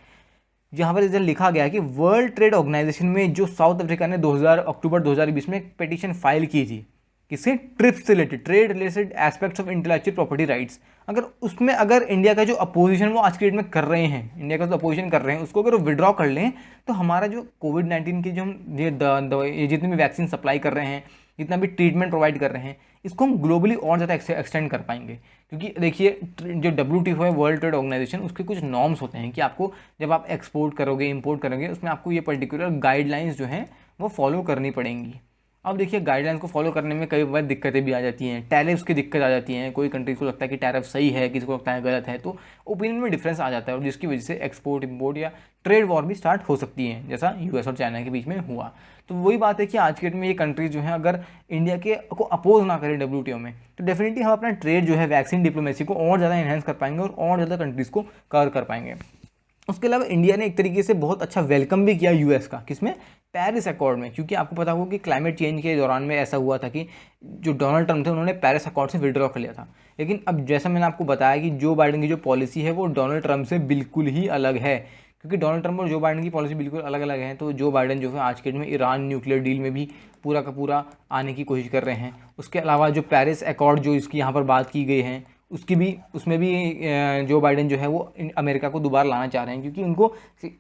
जहाँ पर इधर लिखा गया है कि वर्ल्ड ट्रेड ऑर्गेनाइजेशन में जो साउथ अफ्रीका ने अक्टूबर 2020 में एक पिटीशन फाइल की थी, किससे, ट्रिप्स से related, trade related aspects of intellectual property rights, अगर इंडिया का जो अपोजिशन वो आज की डेट में कर रहे हैं, इंडिया का जो अपोजिशन कर रहे हैं उसको अगर वो विड्रॉ कर लें, तो हमारा जो कोविड-19 की जो हम ये जितनी भी वैक्सीन सप्लाई कर रहे हैं, जितना भी ट्रीटमेंट प्रोवाइड कर रहे हैं, इसको हम ग्लोबली और ज़्यादा एक्सटेंड कर पाएंगे। क्योंकि देखिए जो WTO है, वर्ल्ड ट्रेड ऑर्गेनाइजेशन, उसके कुछ नॉर्म्स होते हैं कि आपको जब आप एक्सपोर्ट करोगे, इंपोर्ट करोगे, उसमें आपको ये पर्टिकुलर गाइडलाइंस जो हैं वो फॉलो करनी पड़ेंगी। अब देखिए गाइडलाइंस को फॉलो करने में कई बार दिक्कतें भी आ जाती हैं, टैरिफ्स की दिक्कत आ जाती हैं, कोई कंट्री को लगता है कि टैरिफ सही है, किसी को लगता है गलत है, तो ओपिनियन में डिफरेंस आ जाता है, और जिसकी वजह से एक्सपोर्ट इंपोर्ट या ट्रेड वॉर भी स्टार्ट हो सकती हैं, जैसा यूएस और चाइना के बीच में हुआ। तो वही बात है कि आज के डेट में ये कंट्रीज जो हैं अगर इंडिया के को अपोज ना करें WTO में, तो डेफिनेटली हम अपना ट्रेड जो है वैक्सीन डिप्लोमेसी को और ज़्यादा इन्हेंस कर पाएंगे और ज़्यादा कंट्रीज़ को कवर कर पाएंगे। उसके अलावा इंडिया ने एक तरीके से बहुत अच्छा वेलकम भी किया यूएस का, किसमें, पेरिस अकॉर्ड में। क्योंकि आपको पता होगा कि क्लाइमेट चेंज के दौरान में ऐसा हुआ था कि जो डोनाल्ड ट्रंप थे उन्होंने पेरिस अकॉर्ड से विड्रॉ कर लिया था। लेकिन अब जैसा मैंने आपको बताया कि जो बाइडेन की जो पॉलिसी है वो डोनाल्ड ट्रंप से बिल्कुल ही अलग है, क्योंकि डोनाल्ड ट्रंप और जो बाइडेन की पॉलिसी बिल्कुल अलग अलग है। तो जो बाइडेन जो है आज के डेट में ईरान न्यूक्लियर डील में भी पूरा का पूरा आने की कोशिश कर रहे हैं। उसके अलावा जो पेरिस अकॉर्ड जो इसकी यहाँ पर बात की गई है उसमें भी जो बाइडेन जो है वो अमेरिका को दोबारा लाना चाह रहे हैं, क्योंकि उनको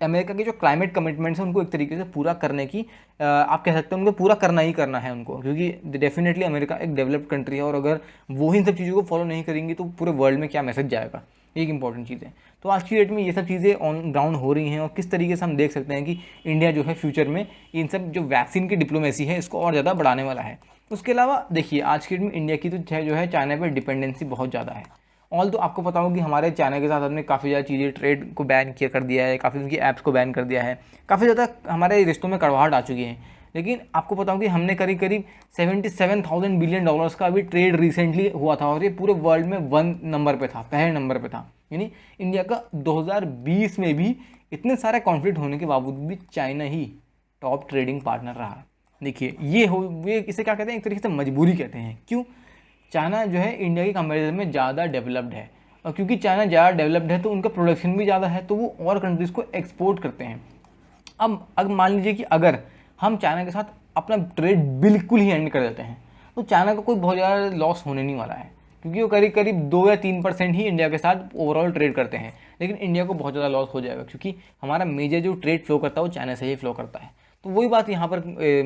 अमेरिका के जो क्लाइमेट कमिटमेंट्स हैं उनको एक तरीके से पूरा करने की आप कह सकते हैं उनको पूरा करना ही करना है उनको, क्योंकि डेफिनेटली अमेरिका एक डेवलप्ड कंट्री है और अगर वो इन सब चीज़ों को फॉलो नहीं करेंगी तो पूरे वर्ल्ड में क्या मैसेज जाएगा। एक इंपॉर्टेंट चीज़ है। तो आज की डेट में ये सब चीज़ें ऑन ग्राउंड हो रही हैं और किस तरीके से हम देख सकते हैं कि इंडिया जो है फ्यूचर में इन सब जो वैक्सीन की डिप्लोमेसी है इसको और ज़्यादा बढ़ाने वाला है। उसके अलावा देखिए आज की डेट में इंडिया की तो जो है चाइना पर डिपेंडेंसी बहुत ज़्यादा है। ऑल तो आपको पता होगा कि हमारे चाइना के साथ हमने काफ़ी ज़्यादा चीज़ें ट्रेड को बैन किया कर दिया है, काफ़ी उनकी ऐप्स को बैन कर दिया है, काफ़ी ज़्यादा हमारे रिश्तों में कड़वाहट आ चुकी है। लेकिन आपको पता होगा कि हमने करीब करीब 77,000 बिलियन डॉलर्स का अभी ट्रेड रिसेंटली हुआ था और ये पूरे वर्ल्ड में 1 नंबर पे था, पहले नंबर पे था। यानी इंडिया का 2020 में भी इतने सारे कॉन्फ्लिक्ट होने के बावजूद भी चाइना ही टॉप ट्रेडिंग पार्टनर रहा। देखिए ये इसे क्या कहते हैं, एक तरीके से मजबूरी कहते हैं। क्यों? चाइना जो है इंडिया के कंपैरिजन में ज़्यादा डेवलप्ड है और क्योंकि चाइना ज़्यादा डेवलप्ड है तो उनका प्रोडक्शन भी ज़्यादा है, तो वो और कंट्रीज़ को एक्सपोर्ट करते हैं। अब मान लीजिए कि अगर हम चाइना के साथ अपना ट्रेड बिल्कुल ही एंड कर देते हैं तो चाइना को कोई बहुत ज़्यादा लॉस होने नहीं वाला है, क्योंकि वो करीब करीब 2 या 3% ही इंडिया के साथ ओवरऑल ट्रेड करते हैं। लेकिन इंडिया को बहुत ज़्यादा लॉस हो जाएगा क्योंकि हमारा मेजर जो ट्रेड फ्लो करता है वो चाइना से ही फ्लो करता है। तो वही बात यहाँ पर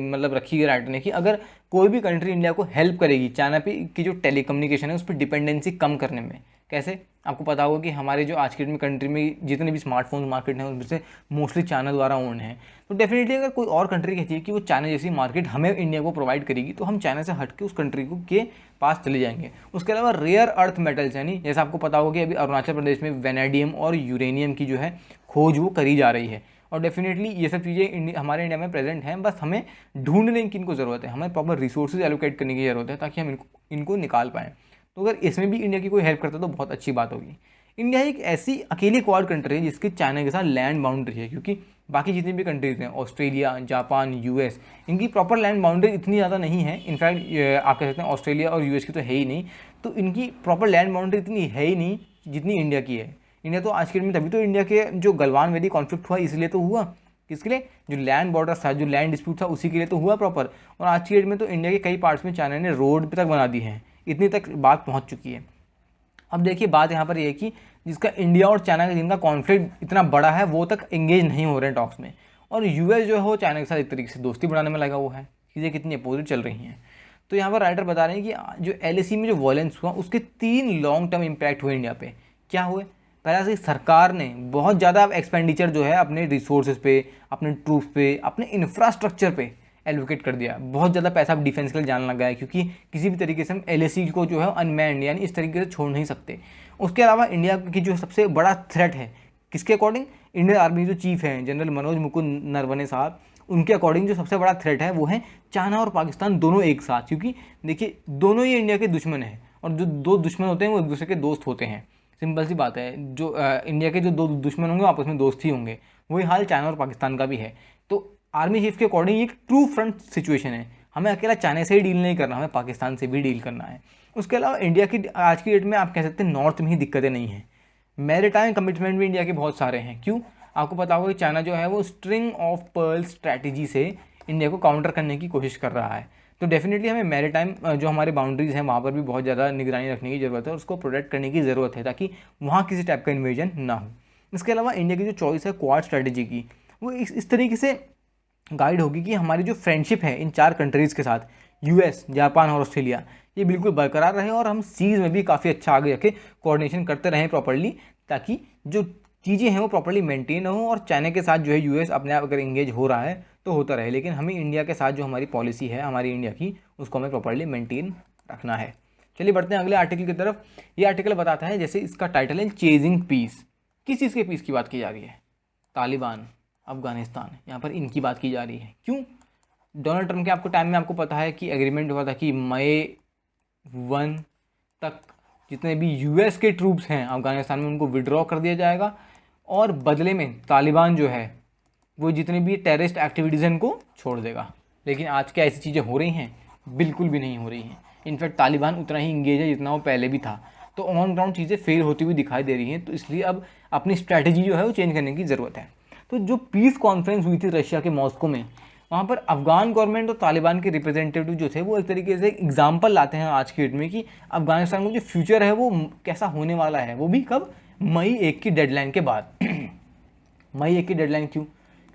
मतलब रखी गई राइटर ने कि अगर कोई भी कंट्री इंडिया को हेल्प करेगी चाइना पे की जो टेलीकम्युनिकेशन है उस पर डिपेंडेंसी कम करने में, कैसे? आपको पता होगा कि हमारे जो आज के डेट में कंट्री में जितने भी स्मार्टफोन मार्केट हैं उनमें से मोस्टली चाइना द्वारा ओन है। तो डेफिनेटली अगर कोई और कंट्री कहती है कि वो चाइना जैसी मार्केट हमें इंडिया को प्रोवाइड करेगी तो हम चाइना से हट के उस कंट्री को के पास चले जाएंगे। उसके अलावा रेयर अर्थ मेटल्स यानी जैसे आपको पता होगा कि अभी अरुणाचल प्रदेश में वेनेडियम और यूरेनियम की जो है खोज वो करी जा रही है और डेफिनेटली ये सब चीज़ें हमारे इंडिया में प्रेजेंट हैं, बस हमें ढूंढने की इनको ज़रूरत है, हमें प्रॉपर रिसोर्सेज एलोकेट करने की ज़रूरत है ताकि हम इनको निकाल पाएँ। तो अगर इसमें भी इंडिया की कोई हेल्प करता है तो बहुत अच्छी बात होगी। इंडिया एक ऐसी अकेली क्वाड कंट्री है जिसकी चाइना के साथ लैंड बाउंड्री है, क्योंकि बाकी जितनी भी कंट्रीज़ हैं ऑस्ट्रेलिया, जापान, यूएस, इनकी प्रॉपर लैंड बाउंड्री इतनी ज़्यादा नहीं है। इनफैक्ट आप कह सकते हैं ऑस्ट्रेलिया और यूएस की तो है ही नहीं, तो इनकी प्रॉपर लैंड बाउंड्री इतनी है ही नहीं जितनी इंडिया की है। इंडिया तो आज के दिन में तभी तो इंडिया के जो गलवान वैली कॉन्फ्लिक्ट हुआ इसलिए तो हुआ, किसके लिए? जो लैंड बॉर्डर था, जो लैंड डिस्प्यूट था उसी के लिए तो हुआ प्रॉपर। और आज की डेट में तो इंडिया के कई पार्ट्स में चाइना ने रोड तक बना दी है, इतनी तक बात पहुंच चुकी है। अब देखिए बात यहाँ पर ये है कि जिसका इंडिया और चाइना का जिनका कॉन्फ्लिक्ट इतना बड़ा है वो तक एंगेज नहीं हो रहे हैं टॉक्स में, और यूएस जो है वो चाइना के साथ एक तरीके से दोस्ती बढ़ाने में लगा हुआ है। चीज़ें कितनी अपोजिट चल रही हैं। तो यहाँ पर राइटर बता रहे हैं कि जो एलएसी में जो वॉयलेंस हुआ उसके 3 लॉन्ग टर्म इम्पैक्ट हुए इंडिया पे। क्या हुए? पहला से सरकार ने बहुत ज़्यादा एक्सपेंडिचर जो है अपने रिसोर्सेज पे, अपने ट्रूप्स पे, अपने इंफ्रास्ट्रक्चर पे एलोकेट कर दिया। बहुत ज़्यादा पैसा अब डिफेंस के लिए जाने लगा है क्योंकि किसी भी तरीके से हम एलएसी को जो है अनमैन्ड यानी इस तरीके से छोड़ नहीं सकते। उसके अलावा इंडिया की जो सबसे बड़ा थ्रेट है किसके अकॉर्डिंग? इंडियन आर्मी जो चीफ हैं जनरल मनोज मुकुंद नरवणे साहब, उनके अकॉर्डिंग जो सबसे बड़ा थ्रेट है वो है चाइना और पाकिस्तान दोनों एक साथ। क्योंकि देखिए दोनों ही इंडिया के दुश्मन हैं और जो 2 दुश्मन होते हैं वो एक दूसरे के दोस्त होते हैं। सिंपल सी बात है, जो इंडिया के जो 2 दुश्मन होंगे आपस में दोस्त ही होंगे। वही हाल चाइना और पाकिस्तान का भी है। तो आर्मी चीफ के अकॉर्डिंग ये एक ट्रू फ्रंट सिचुएशन है। हमें अकेला चाइना से ही डील नहीं करना, हमें पाकिस्तान से भी डील करना है। उसके अलावा इंडिया की आज की डेट में आप कह सकते हैं नॉर्थ में ही दिक्कतें नहीं हैं। मैरीटाइम कमिटमेंट भी इंडिया के बहुत सारे हैं। क्यों? आपको पता होगा कि चाइना जो है वो स्ट्रिंग ऑफ पर्ल स्ट्रैटेजी से इंडिया को काउंटर करने की कोशिश कर रहा है। तो डेफिनेटली हमें मैरीटाइम जो हमारे बाउंड्रीज हैं वहाँ पर भी बहुत ज़्यादा निगरानी रखने की ज़रूरत है और उसको प्रोटेक्ट करने की ज़रूरत है ताकि वहाँ किसी टाइप का इन्वेजन ना हो। इसके अलावा इंडिया की जो चॉइस है क्वाड स्ट्रैटेजी की, वो इस तरीके से गाइड होगी कि हमारी जो फ्रेंडशिप है इन 4 कंट्रीज़ के साथ, यूएस, जापान और ऑस्ट्रेलिया, ये बिल्कुल बरकरार रहे और हम सीज़ में भी काफ़ी अच्छा आगे रखे कोऑर्डिनेशन करते रहें प्रॉपर्ली, ताकि जो चीज़ें हैं वो प्रॉपर्ली मेंटेन हो। और चाइना के साथ जो है यूएस अपने आप अगर इंगेज हो रहा है तो होता रहे, लेकिन हमें इंडिया के साथ जो हमारी पॉलिसी है हमारी इंडिया की, उसको हमें प्रॉपर्ली मेंटेन रखना है। चलिए बढ़ते हैं अगले आर्टिकल की तरफ। ये आर्टिकल बताता है, जैसे इसका टाइटल है चेजिंग पीस। किस चीज़ के पीस की बात की जा रही है? तालिबान, अफगानिस्तान, यहाँ पर इनकी बात की जा रही है। क्यों? डोनाल्ड ट्रंप के आपको टाइम में आपको पता है कि एग्रीमेंट हुआ था कि मई 1 तक जितने भी यूएस के ट्रूप्स हैं अफगानिस्तान में उनको विड्रॉ कर दिया जाएगा और बदले में तालिबान जो है वो जितनी भी टेररिस्ट एक्टिविटीज़ हैं उनको छोड़ देगा। लेकिन आज क्या ऐसी चीज़ें हो रही हैं? बिल्कुल भी नहीं हो रही हैं। इनफैक्ट तालिबान उतना ही इंगेज है जितना वो पहले भी था। तो ऑन ग्राउंड चीज़ें फेल होती हुई दिखाई दे रही हैं, तो इसलिए अब अपनी स्ट्रैटेजी जो है वो चेंज करने की ज़रूरत है। तो जो पीस कॉन्फ्रेंस हुई थी रशिया के मॉस्को में, वहाँ पर अफगान गवर्नमेंट और तालिबान के रिप्रेजेंटेटिव जो थे वो एक तरीके से एग्जाम्पल लाते हैं आज की डेट में कि अफगानिस्तान का जो फ्यूचर है वो कैसा होने वाला है, वो भी कब? मई 1 की डेडलाइन के बाद। मई 1 की डेडलाइन क्यों?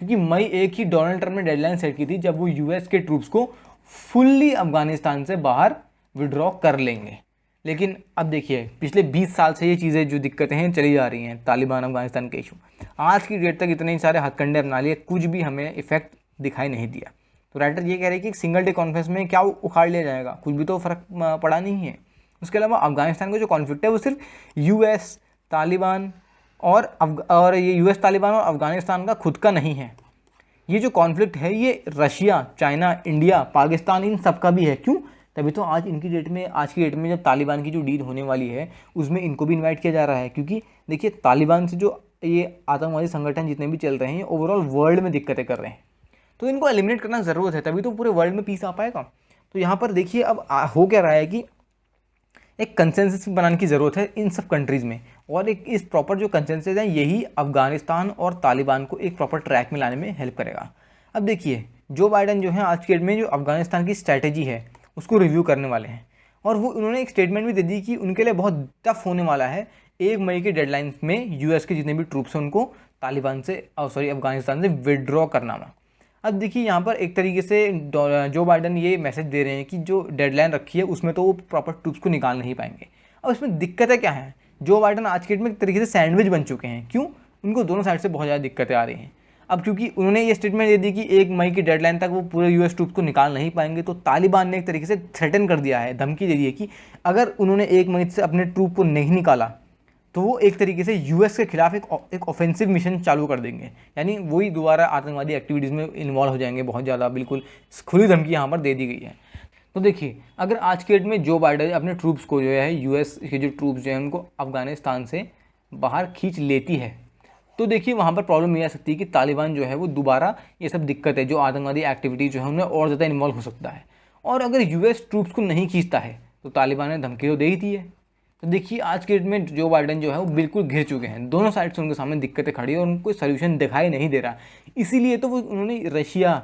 क्योंकि मई 1 ही डोनाल्ड ट्रंप ने डेडलाइन सेट की थी जब वो यूएस के ट्रूप्स को फुल्ली अफगानिस्तान से बाहर विड्रॉ कर लेंगे। लेकिन अब देखिए पिछले 20 साल से ये चीज़ें जो दिक्कतें हैं चली जा रही हैं, तालिबान अफगानिस्तान के इशू, आज की डेट तक इतने सारे हथकंडे अपना लिए, कुछ भी हमें इफेक्ट दिखाई नहीं दिया। तो राइटर ये कह रहे हैं कि एक सिंगल डे कॉन्फ्रेंस में क्या उखाड़ लिया जाएगा, कुछ भी तो फर्क पड़ा नहीं है। उसके अलावा अफगानिस्तान का जो कॉन्फ्लिक्ट है वो सिर्फ यूएस तालिबान और ये यूएस तालिबान और अफगानिस्तान का खुद का नहीं है। ये जो कॉन्फ्लिक्ट है ये रशिया, चाइना, इंडिया, पाकिस्तान, इन सब का भी है। क्यों? तभी तो आज की डेट में जब तालिबान की जो डील होने वाली है उसमें इनको भी इनवाइट किया जा रहा है, क्योंकि देखिए तालिबान से जो ये आतंकवादी संगठन जितने भी चल रहे हैं ओवरऑल वर्ल्ड में दिक्कतें कर रहे हैं, तो इनको एलिमिनेट करना ज़रूरत है, तभी तो पूरे वर्ल्ड में पीस आ पाएगा। तो यहाँ पर देखिए अब हो क्या रहा है कि एक कंसेंसस बनाने की ज़रूरत है इन सब कंट्रीज़ में, और एक इस प्रॉपर जो कंसेंसस है यही अफगानिस्तान और तालिबान को एक प्रॉपर ट्रैक में लाने में हेल्प करेगा। अब देखिए जो बाइडन जो है आज के डेट में जो अफगानिस्तान की स्ट्रैटेजी है उसको रिव्यू करने वाले हैं, और वो उन्होंने एक स्टेटमेंट भी दे दी कि उनके लिए बहुत टफ होने वाला है 1 मई के डेडलाइन में यूएस के जितने भी ट्रूप्स हैं उनको तालिबान से अफगानिस्तान से विड्रॉ करना हुआ। अब देखिए यहाँ पर एक तरीके से जो बाइडन ये मैसेज दे रहे हैं कि जो डेडलाइन रखी है उसमें तो वो प्रॉपर ट्रूप्स को निकाल नहीं पाएंगे। अब इसमें दिक्कतें क्या हैं? जो बाइडन आज के डेट में एक तरीके से सैंडविच बन चुके हैं। क्यों? उनको दोनों साइड से बहुत ज़्यादा दिक्कतें आ रही हैं। अब क्योंकि उन्होंने ये स्टेटमेंट दे दी कि 1 मई की डेडलाइन तक वो पूरे यूएस ट्रूप्स को निकाल नहीं पाएंगे, तो तालिबान ने एक तरीके से थ्रेटन कर दिया है, धमकी दे दी है कि अगर उन्होंने 1 मई से अपने ट्रूप को नहीं निकाला तो वो एक तरीके से यूएस के खिलाफ एक ऑफेंसिव मिशन चालू कर देंगे, यानी वही दोबारा आतंकवादी एक्टिविटीज़ में इन्वॉल्व हो जाएंगे बहुत ज़्यादा। बिल्कुल खुली धमकी यहाँ पर दे दी गई है। तो देखिए अगर आज के डेट में जो बाइडन अपने ट्रूप्स को जो है यूएस के जो ट्रूप्स जो हैं उनको अफगानिस्तान से बाहर खींच लेती है, तो देखिए वहाँ पर प्रॉब्लम ये आ सकती है कि तालिबान जो है वो दोबारा ये सब दिक्कत है जो आतंकवादी एक्टिविटी जो है उनमें और ज़्यादा इन्वॉल्व हो सकता है। और अगर यूएस ट्रूप्स को नहीं खींचता है तो तालिबान ने धमकी तो दे ही दी है। तो देखिए आज के डेट में जो बाइडन जो है वो बिल्कुल घिर चुके हैं, दोनों साइड से उनके सामने दिक्कतें खड़ी है और उनको सोल्यूशन दिखाई नहीं दे रहा। इसीलिए तो वो उन्होंने रशिया,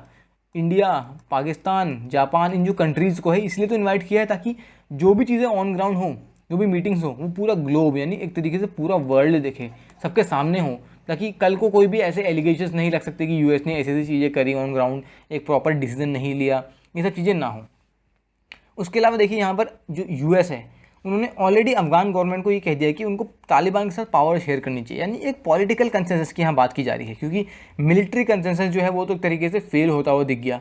इंडिया, पाकिस्तान, जापान, इन जो कंट्रीज़ को है इसलिए तो इनवाइट किया है ताकि जो भी चीज़ें ऑन ग्राउंड हो, जो भी मीटिंग्स हो, वो पूरा ग्लोब यानी एक तरीके से पूरा वर्ल्ड देखे, सबके सामने हो, ताकि कल को कोई भी ऐसे एलिगेशंस नहीं लग सकते कि यूएस ने ऐसी ऐसी चीज़ें करी ऑन ग्राउंड, एक प्रॉपर डिसीजन नहीं लिया, ये सब चीज़ें ना हो। उसके अलावा देखिए यहाँ पर जो यूएस है उन्होंने ऑलरेडी अफगान गवर्नमेंट को ये कह दिया है कि उनको तालिबान के साथ पावर शेयर करनी चाहिए, यानी एक पॉलिटिकल कंसेंसस की यहाँ बात की जा रही है, क्योंकि मिलिट्री कंसेंसस जो है वो तो एक तरीके से फेल होता हुआ दिख गया।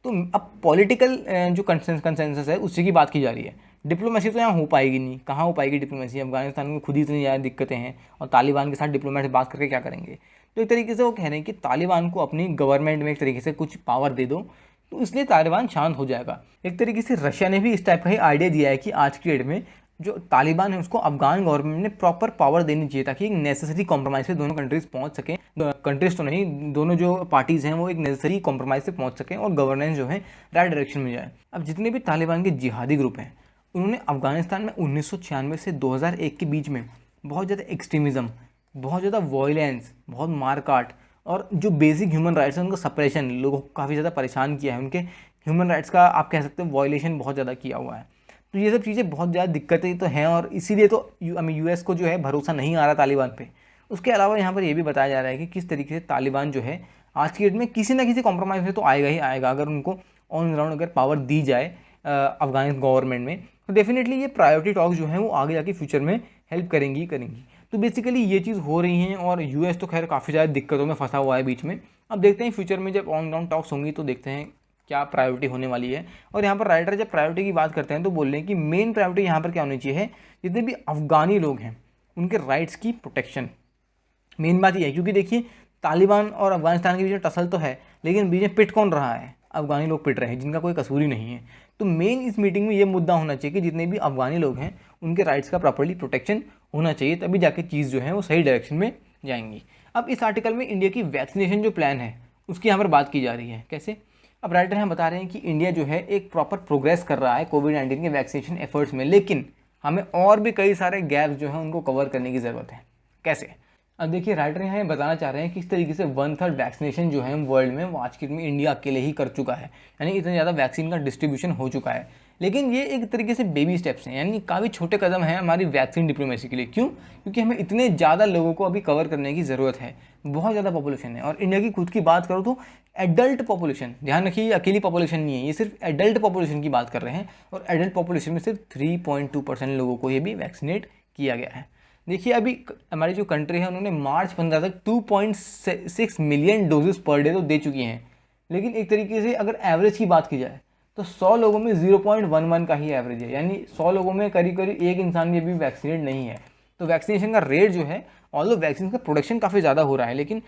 तो अब पॉलिटिकल जो कंसेंसस है उसी की बात की जा रही है। डिप्लोमेसी तो यहाँ हो पाएगी नहीं, कहाँ हो पाएगी डिप्लोमेसी? अफगानिस्तान में खुद ही इतनी ज़्यादा दिक्कतें हैं और तालिबान के साथ डिप्लोमेट बात करके क्या करेंगे? तो एक तरीके से वो कह रहे हैं कि तालिबान को अपनी गवर्नमेंट में एक तरीके से कुछ पावर दे दो, तो इसलिए तालिबान शांत हो जाएगा। एक तरीके से रशिया ने भी इस टाइप का ही आइडिया दिया है कि आज की डेट में जो तालिबान है उसको अफगान गवर्नमेंट ने प्रॉपर पावर देनी चाहिए ताकि एक नेसेसरी कॉम्प्रोमाइज़ पे दोनों कंट्रीज़ पहुंच सकें। कंट्रीज़ तो नहीं, दोनों जो पार्टीज़ हैं वो एक नेसेसरी कॉम्प्रोमाइज़ से पहुंच सकें और गवर्नेंस जो है राइट डायरेक्शन में जाए। अब जितने भी तालिबान के जिहादी ग्रुप हैं उन्होंने अफगानिस्तान में 1996 से 2001 के बीच में बहुत ज़्यादा एक्सट्रीमिज़म, बहुत ज़्यादा वॉयलेंस, बहुत मारकाट और जो बेसिक ह्यूमन राइट्स हैं उनका सप्रेशन, लोगों को काफ़ी ज़्यादा परेशान किया है, उनके ह्यूमन राइट्स का आप कह सकते हैं वॉयलेशन बहुत ज़्यादा किया हुआ है। तो ये सब चीज़ें बहुत ज़्यादा दिक्कतें तो हैं और इसीलिए तो यूएस को जो है भरोसा नहीं आ रहा तालिबान पे। उसके अलावा यहाँ पर ये भी बताया जा रहा है कि किस तरीके से तालिबान जो है आज की डेट में किसी ना किसी कॉम्प्रोमाइज़ में तो आएगा ही आएगा। अगर उनको ऑन ग्राउंड अगर पावर दी जाए अफगान गवर्नमेंट में, तो डेफिनेटली ये प्रायोरिटी टॉक्स जो हैं वो आगे जाके फ्यूचर में हेल्प करेंगी। तो बेसिकली ये चीज़ हो रही है और यूएस तो खैर काफ़ी ज़्यादा दिक्कतों में फंसा हुआ है बीच में। अब देखते हैं फ्यूचर में जब ऑन ग्राउंड टॉक्स होंगी तो देखते हैं क्या प्रायोरिटी होने वाली है। और यहाँ पर राइटर जब प्रायोरिटी की बात करते हैं तो बोल रहे हैं कि मेन प्रायोरिटी यहाँ पर क्या होनी चाहिए है, जितने भी अफगानी लोग हैं उनके राइट्स की प्रोटेक्शन। मेन बात ये है क्योंकि देखिए तालिबान और अफगानिस्तान के बीच में टसल तो है, लेकिन बीच में पिट कौन रहा है? अफगानी लोग पिट रहे हैं जिनका कोई कसूर ही नहीं है। तो मेन इस मीटिंग में ये मुद्दा होना चाहिए कि जितने भी अफगानी लोग हैं उनके राइट्स का प्रॉपर्ली प्रोटेक्शन होना चाहिए, तभी जाके चीज़ जो है वो सही डायरेक्शन में जाएंगी। अब इस आर्टिकल में इंडिया की वैक्सीनेशन जो प्लान है उसकी यहाँ पर बात की जा रही है। कैसे? अब राइटर यहाँ बता रहे हैं कि इंडिया जो है एक प्रॉपर प्रोग्रेस कर रहा है कोविड-19 के वैक्सीनेशन एफर्ट्स में, लेकिन हमें और भी कई सारे गैप्स जो हैं उनको कवर करने की ज़रूरत है। कैसे? अब देखिए राइटर यहाँ बताना चाह रहे हैं कि इस तरीके से 1/3 वैक्सीनेशन जो है वर्ल्ड में वो आज के दिन में इंडिया अकेले ही कर चुका है, यानी इतना ज़्यादा वैक्सीन का डिस्ट्रीब्यूशन हो चुका है। लेकिन ये एक तरीके से बेबी स्टेप्स हैं, यानी काफ़ी छोटे कदम हैं हमारी वैक्सीन डिप्लोमेसी के लिए। क्यों? क्योंकि हमें इतने ज़्यादा लोगों को अभी कवर करने की ज़रूरत है, बहुत ज़्यादा पॉपुलेशन है। और इंडिया की खुद की बात करो तो एडल्ट पॉपुलेशन, ध्यान रखिए ये अकेली पॉपुलेशन नहीं है, ये सिर्फ एडल्ट पॉपुलेशन की बात कर रहे हैं, और एडल्ट पॉपुलेशन में सिर्फ 3.2% लोगों को ये भी वैक्सीनेट किया गया है। देखिए अभी हमारी जो कंट्री है उन्होंने मार्च 15 तक 2.6 मिलियन डोजेस पर डे तो दे चुकी हैं, लेकिन एक तरीके से अगर एवरेज की बात की जाए तो 100 लोगों में 0.11 का ही एवरेज है, यानी 100 लोगों में करीब करीब एक इंसान भी अभी वैक्सीनेट नहीं है। तो वैक्सीनेशन का रेट जो है, ऑल्दो वैक्सीन का प्रोडक्शन काफ़ी ज़्यादा हो रहा है, लेकिन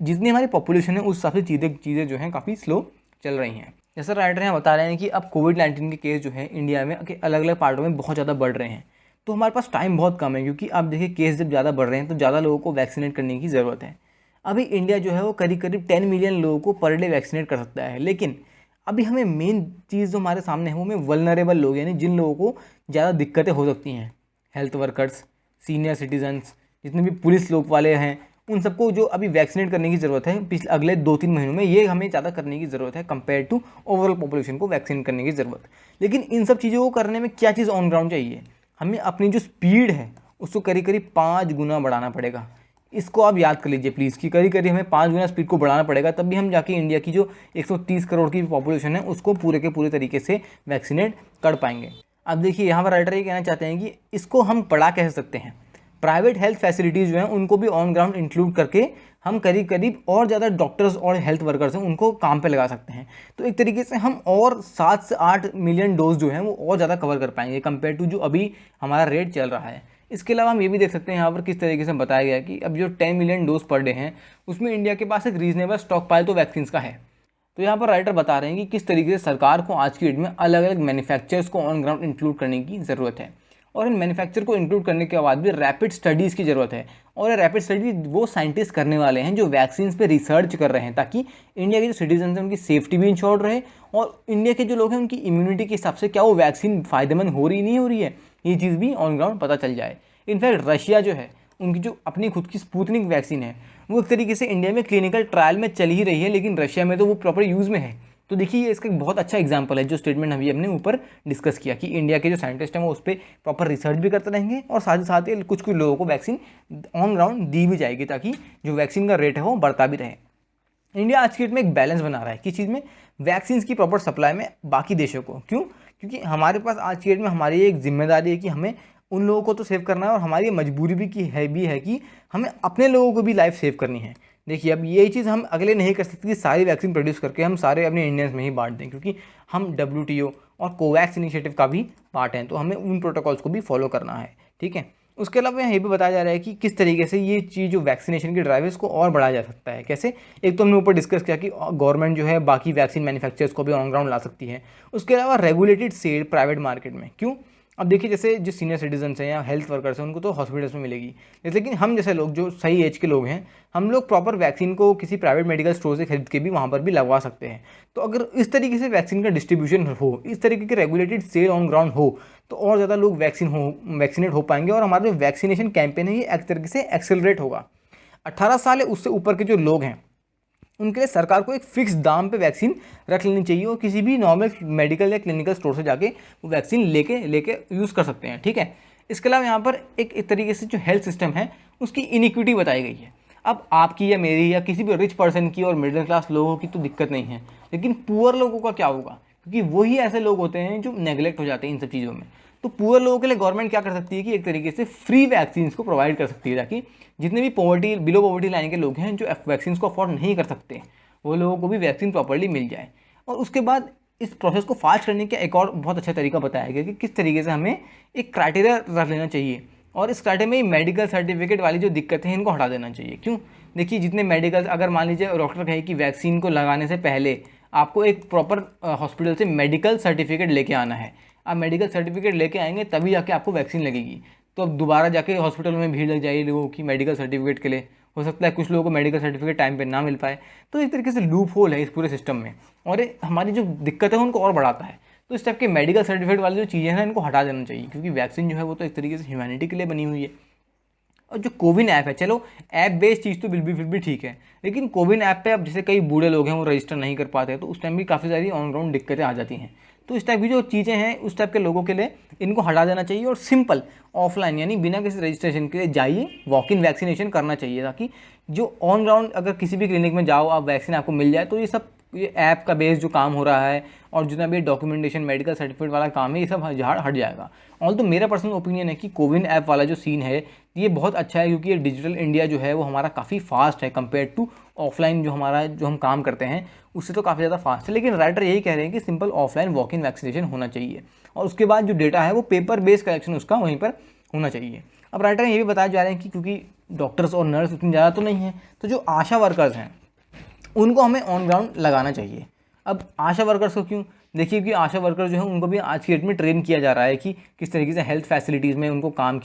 जितनी हमारी पॉपुलेशन है उस हिसाब से चीज़ें जो हैं काफ़ी स्लो चल रही हैं। जैसा राइटर यहाँ बता रहे हैं कि अब कोविड-19 के केस जो है इंडिया में अलग अलग पार्टों में बहुत ज़्यादा बढ़ रहे हैं, तो हमारे पास टाइम बहुत कम है, क्योंकि आप देखिए केस जब ज़्यादा बढ़ रहे हैं तो ज़्यादा लोगों को वैक्सीनेट करने की ज़रूरत है। अभी इंडिया जो है वो करीब करीब 10 मिलियन लोगों को पर डे वैक्सीनेट कर सकता है, लेकिन अभी हमें मेन चीज़ जो हमारे सामने है वो में वल्नरेबल लोग, यानी जिन लोगों को ज़्यादा दिक्कतें हो सकती हैं, हेल्थ वर्कर्स, सीनियर सिटीजन्स, जितने भी पुलिस लोग वाले हैं, उन सबको जो अभी वैक्सीनेट करने की ज़रूरत है पिछले अगले 2-3 महीनों में, ये हमें ज़्यादा करने की ज़रूरत है कंपेयर टू ओवरऑल पॉपुलेशन को वैक्सीन करने की ज़रूरत। लेकिन इन सब चीज़ों को करने में क्या चीज़ ऑन ग्राउंड चाहिए? हमें अपनी जो स्पीड है उसको करीब करीब 5 गुना बढ़ाना पड़ेगा। इसको आप याद कर लीजिए प्लीज़ कि करीब करीब हमें 5 गुना स्पीड को बढ़ाना पड़ेगा, तब भी हम जाके इंडिया की जो 130 करोड़ की पॉपुलेशन है उसको पूरे के पूरे तरीके से वैक्सीनेट कर पाएंगे। अब देखिए यहाँ पर राइटर ये कहना चाहते हैं कि इसको हम बढ़ा कह सकते हैं, प्राइवेट हेल्थ फैसिलिटीज़ जो हैं उनको भी ऑन ग्राउंड इंक्लूड करके हम करीब करीब और ज़्यादा डॉक्टर्स और हेल्थ वर्कर्स हैं उनको काम पे लगा सकते हैं। तो एक तरीके से हम और 7 से 8 मिलियन डोज जो हैं वो और ज़्यादा कवर कर पाएंगे कंपेयर टू जो अभी हमारा रेट चल रहा है। इसके अलावा हम ये भी देख सकते हैं यहाँ पर किस तरीके से बताया गया है कि अब जो 10 मिलियन डोज पर डे हैं उसमें इंडिया के पास एक रीजनेबल स्टॉक पाइल तो वैक्सीन का है। तो यहाँ पर राइटर बता रहे हैं कि किस तरीके से सरकार को आज की डेट में अलग अलग मैन्युफैक्चरर्स को ऑन ग्राउंड इंक्लूड करने की ज़रूरत है, और इन मैन्युफैक्चर को इंक्लूड करने के बाद भी रैपिड स्टडीज़ की ज़रूरत है। और ये रैपिड स्टडी वो साइंटिस्ट करने वाले हैं जो वैक्सीन पे रिसर्च कर रहे हैं, ताकि इंडिया के जो सिटीजन हैं उनकी सेफ्टी भी इंश्योर्ड रहे, और इंडिया के जो लोग हैं उनकी इम्यूनिटी के हिसाब से क्या वो वैक्सीन फ़ायदेमंद हो रही नहीं हो रही है, ये चीज़ भी ऑन ग्राउंड पता चल जाए। इनफैक्ट रशिया जो है उनकी जो अपनी खुद की स्पुतनिक वैक्सीन है वो एक तरीके से इंडिया में क्लिनिकल ट्रायल में चल ही रही है, लेकिन रशिया में तो वो प्रॉपर यूज़ में है। तो देखिए इसका एक बहुत अच्छा एग्जांपल है जो स्टेटमेंट अभी हमने ऊपर डिस्कस किया कि इंडिया के जो साइंटिस्ट हैं वो उस पर प्रॉपर रिसर्च भी करते रहेंगे, और साथ ही कुछ कुछ लोगों को वैक्सीन ऑन ग्राउंड दी भी जाएगी, ताकि जो वैक्सीन का रेट है वो बढ़ता भी रहे। इंडिया आज की डेट में एक बैलेंस बना रहा है किस चीज़ में? वैक्सीन की प्रॉपर सप्लाई में बाकी देशों को। क्यों? क्योंकि हमारे पास आज की डेट में हमारी एक जिम्मेदारी है कि हमें उन लोगों को तो सेव करना है, और हमारी मजबूरी भी है कि हमें अपने लोगों को भी लाइफ सेव करनी है। देखिए अब यही चीज़ हम अगले नहीं कर सकते कि सारी वैक्सीन प्रोड्यूस करके हम सारे अपने इंडियंस में ही बांट दें, क्योंकि हम WTO और कोवैक्स इनिशिएटिव का भी पार्ट हैं, तो हमें उन प्रोटोकॉल्स को भी फॉलो करना है। ठीक है, उसके अलावा यहाँ ये भी बताया जा रहा है कि किस तरीके से ये चीज़ जो वैक्सीनेशन की ड्राइव है इसको और बढ़ाया जा सकता है। कैसे? एक तो हमने ऊपर डिस्कस किया कि गवर्नमेंट जो है बाकी वैक्सीन मैन्युफैक्चरर्स को भी ऑन ग्राउंड ला सकती है। उसके अलावा रेगुलेटेड सेल प्राइवेट मार्केट में। क्यों? अब देखिए जैसे जो सीनियर सिटीजन्स हैं या हेल्थ वर्कर्स हैं उनको तो हॉस्पिटल्स में मिलेगी, लेकिन हम जैसे लोग जो सही एज के लोग हैं हम लोग प्रॉपर वैक्सीन को किसी प्राइवेट मेडिकल स्टोर से खरीद के भी वहाँ पर भी लगवा सकते हैं। तो अगर इस तरीके से वैक्सीन का डिस्ट्रीब्यूशन हो, इस तरीके के रेगुलेटेड सेल ऑन ग्राउंड हो, तो और ज़्यादा लोग वैक्सीनेट हो पाएंगे, और हमारा जो वैक्सीनेशन कैंपेन है ये एक तरीके से एक्सेलरेट होगा। 18 साल या उससे ऊपर के जो लोग हैं उनके लिए सरकार को एक फिक्स दाम पे वैक्सीन रख लेनी चाहिए, और किसी भी नॉर्मल मेडिकल या क्लिनिकल स्टोर से जाके वो वैक्सीन लेके यूज़ कर सकते हैं। ठीक है, इसके अलावा यहाँ पर एक तरीके से जो हेल्थ सिस्टम है उसकी इनिक्विटी बताई गई है। अब आपकी या मेरी या किसी भी रिच पर्सन की और मिडिल क्लास लोगों की तो दिक्कत नहीं है, लेकिन पुअर लोगों का क्या होगा? क्योंकि वही ऐसे लोग होते हैं जो नेगलेक्ट हो जाते हैं इन सब चीज़ों में। तो पुअर लोगों के लिए गवर्नमेंट क्या कर सकती है कि एक तरीके से फ्री वैक्सीन को प्रोवाइड कर सकती है, ताकि जितने भी बिलो पॉवर्टी लाइन के लोग हैं जो वैक्सीन को अफोर्ड नहीं कर सकते वो लोगों को भी वैक्सीन प्रॉपर्ली मिल जाए। और उसके बाद इस प्रोसेस को फास्ट करने का एक और बहुत अच्छा तरीका बताया गया कि किस तरीके से हमें एक क्राइटेरिया रख लेना चाहिए, और इस क्राइटेरिया में मेडिकल सर्टिफिकेट वाली जो दिक्कतें हैं इनको हटा देना चाहिए। क्यों? देखिए जितने मेडिकल, अगर मान लीजिए डॉक्टर कहे कि वैक्सीन को लगाने से पहले आपको एक प्रॉपर हॉस्पिटल से मेडिकल सर्टिफिकेट लेके आना है, आप मेडिकल सर्टिफिकेट लेके आएंगे तभी जाके आपको वैक्सीन लगेगी। तो अब दोबारा जाके हॉस्पिटल में भीड़ लग जाएगी लोगों की मेडिकल सर्टिफिकेट के लिए, हो सकता है कुछ लोगों को मेडिकल सर्टिफिकेट टाइम पे ना मिल पाए। तो एक तरीके से लूप होल है इस पूरे सिस्टम में, और ये हमारी जो दिक्कत है उनको और बढ़ाता है। तो इस टाइप के मेडिकल सर्टिफिकेट वाली जो चीज़ें हैं इनको हटा देना चाहिए, क्योंकि वैक्सीन जो है वो तो एक तरीके से ह्यूमैनिटी के लिए बनी हुई है। और जो कोविन ऐप है, चलो ऐप बेस्ड चीज़ तो फिर भी ठीक है, लेकिन कोविन ऐप पे अब जैसे कई बूढ़े लोग हैं वो रजिस्टर नहीं कर पाते, तो उस टाइम भी काफ़ी सारी ऑन ग्राउंड दिक्कतें आ जाती हैं। तो इस टाइप की जो चीज़ें हैं उस टाइप के लोगों के लिए इनको हटा देना चाहिए और सिंपल ऑफलाइन यानी बिना किसी रजिस्ट्रेशन के जाइए, वॉक इन वैक्सीनेशन करना चाहिए, ताकि जो ऑन ग्राउंड अगर किसी भी क्लिनिक में जाओ आप वैक्सीन आपको मिल जाए। तो ये सब ये ऐप का बेस जो काम हो रहा है और जितना भी डॉक्यूमेंटेशन मेडिकल सर्टिफिकेट वाला काम है ये सब झाड़ हट जाएगा। ऑल तो मेरा पर्सनल ओपिनियन है कि कोविन ऐप वाला जो सीन है ये बहुत अच्छा है, क्योंकि ये डिजिटल इंडिया जो है वो हमारा काफ़ी फास्ट है कंपेयर टू ऑफलाइन जो हम काम करते हैं उससे तो काफ़ी ज़्यादा फास्ट है। लेकिन राइटर यही कह रहे हैं कि simple offline walk in vaccination होना चाहिए और उसके बाद जो डेटा है वो पेपर बेस्ड कलेक्शन उसका वहीं पर होना चाहिए। अब राइटर ये भी बताया जा रहे हैं कि क्योंकि डॉक्टर्स और नर्स उतनी ज़्यादा तो नहीं है, तो जो आशा वर्कर्स हैं उनको हमें ऑन ग्राउंड लगाना चाहिए। अब आशा वर्कर्स को क्यों, देखिए कि आशा वर्कर जो है उनको भी आज की डेट में ट्रेन किया जा रहा है कि किस तरीके से हेल्थ फैसिलिटीज़ में उनको काम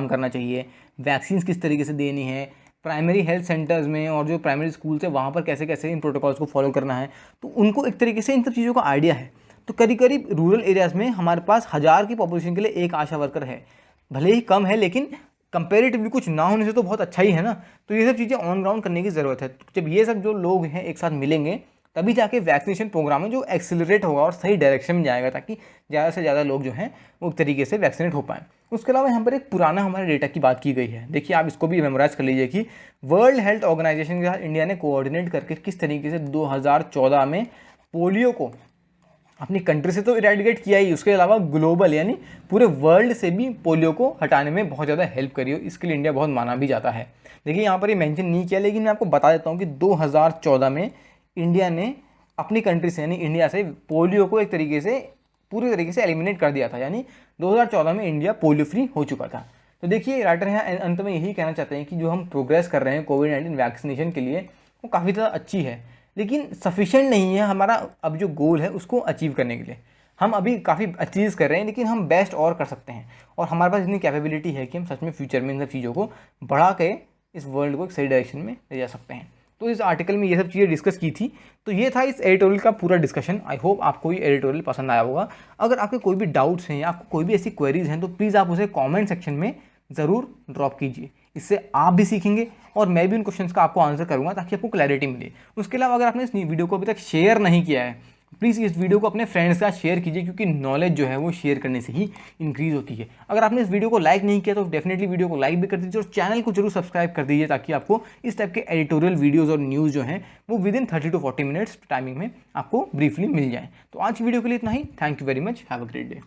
करना चाहिए, वैक्सीन किस तरीके से देनी है, प्राइमरी हेल्थ सेंटर्स में और जो प्राइमरी स्कूल है वहाँ पर कैसे कैसे इन प्रोटोकॉल्स को फॉलो करना है। तो उनको एक तरीके से इन सब चीज़ों का आइडिया है। तो करीब करीब रूरल एरियाज़ में हमारे पास 1000 की पॉपुलेशन के लिए एक आशा वर्कर है, भले ही कम है लेकिन कंपेरेटिवली कुछ ना होने से तो बहुत अच्छा ही है ना। तो ये सब चीज़ें ऑन ग्राउंड करने की ज़रूरत है। तो जब ये सब जो लोग हैं एक साथ मिलेंगे तभी जाके वैक्सीनेशन प्रोग्राम है जो एक्सिलरेट होगा और सही डायरेक्शन में जाएगा, ताकि ज़्यादा से ज़्यादा लोग जो हैं वो एक तरीके से वैक्सीनेट हो पाएँ। उसके अलावा यहाँ पर एक पुराना हमारे डेटा की बात की गई है। देखिए आप इसको भी मेमोराइज कर लीजिए कि वर्ल्ड हेल्थ ऑर्गेनाइजेशन के साथ इंडिया ने कोऑर्डिनेट करके किस तरीके से 2014 में पोलियो को अपनी कंट्री से तो इरेडिकेट किया ही, उसके अलावा ग्लोबल यानी पूरे वर्ल्ड से भी पोलियो को हटाने में बहुत ज़्यादा हेल्प करी हो। इसके लिए इंडिया बहुत माना भी जाता है। देखिए यहाँ पर ये मेंशन नहीं किया लेकिन मैं आपको बता देता हूँ कि 2014 में इंडिया ने अपनी कंट्री से यानी इंडिया से पोलियो को एक तरीके से पूरी तरीके से एलिमिनेट कर दिया था, यानी 2014 में इंडिया पोलियो फ्री हो चुका था। तो देखिए राइटर यहाँ अंत में यही कहना चाहते हैं कि जो हम प्रोग्रेस कर रहे हैं कोविड-19 वैक्सीनेशन के लिए वो काफ़ी ज़्यादा अच्छी है, लेकिन सफिशिएंट नहीं है हमारा अब जो गोल है उसको अचीव करने के लिए। हम अभी काफ़ी अचीव कर रहे हैं लेकिन हम बेस्ट और कर सकते हैं और हमारे पास इतनी कैपेबिलिटी है कि हम सच में फ्यूचर में इन सब चीज़ों को बढ़ा के इस वर्ल्ड को एक सही डायरेक्शन में ले जा सकते हैं। तो इस आर्टिकल में ये सब चीज़ें डिस्कस की थी। तो ये था इस एडिटोरियल का पूरा डिस्कशन। आई होप आपको ये एडिटोरियल पसंद आया होगा। अगर आपके कोई भी डाउट्स हैं या आपको कोई भी ऐसी क्वेरीज हैं तो प्लीज़ आप उसे कमेंट सेक्शन में ज़रूर ड्रॉप कीजिए। इससे आप भी सीखेंगे और मैं भी उन क्वेश्चंस का आपको आंसर करूँगा ताकि आपको क्लैरिटी मिले। उसके अलावा अगर आपने इस वीडियो को अभी तक शेयर नहीं किया है प्लीज़ इस वीडियो को अपने फ्रेंड्स के साथ शेयर कीजिए, क्योंकि नॉलेज जो है वो शेयर करने से ही इंक्रीज़ होती है। अगर आपने इस वीडियो को लाइक नहीं किया तो डेफिनेटली वीडियो को लाइक भी कर दीजिए और चैनल को जरूर सब्सक्राइब कर दीजिए ताकि आपको इस टाइप के एडिटोरियल वीडियोज़ और न्यूज़ जो हैं वो विदिन 30 to 40 मिनट्स टाइमिंग में आपको ब्रीफली मिल जाए। तो आज की वीडियो के लिए इतना ही। Thank you very much. Have a great day.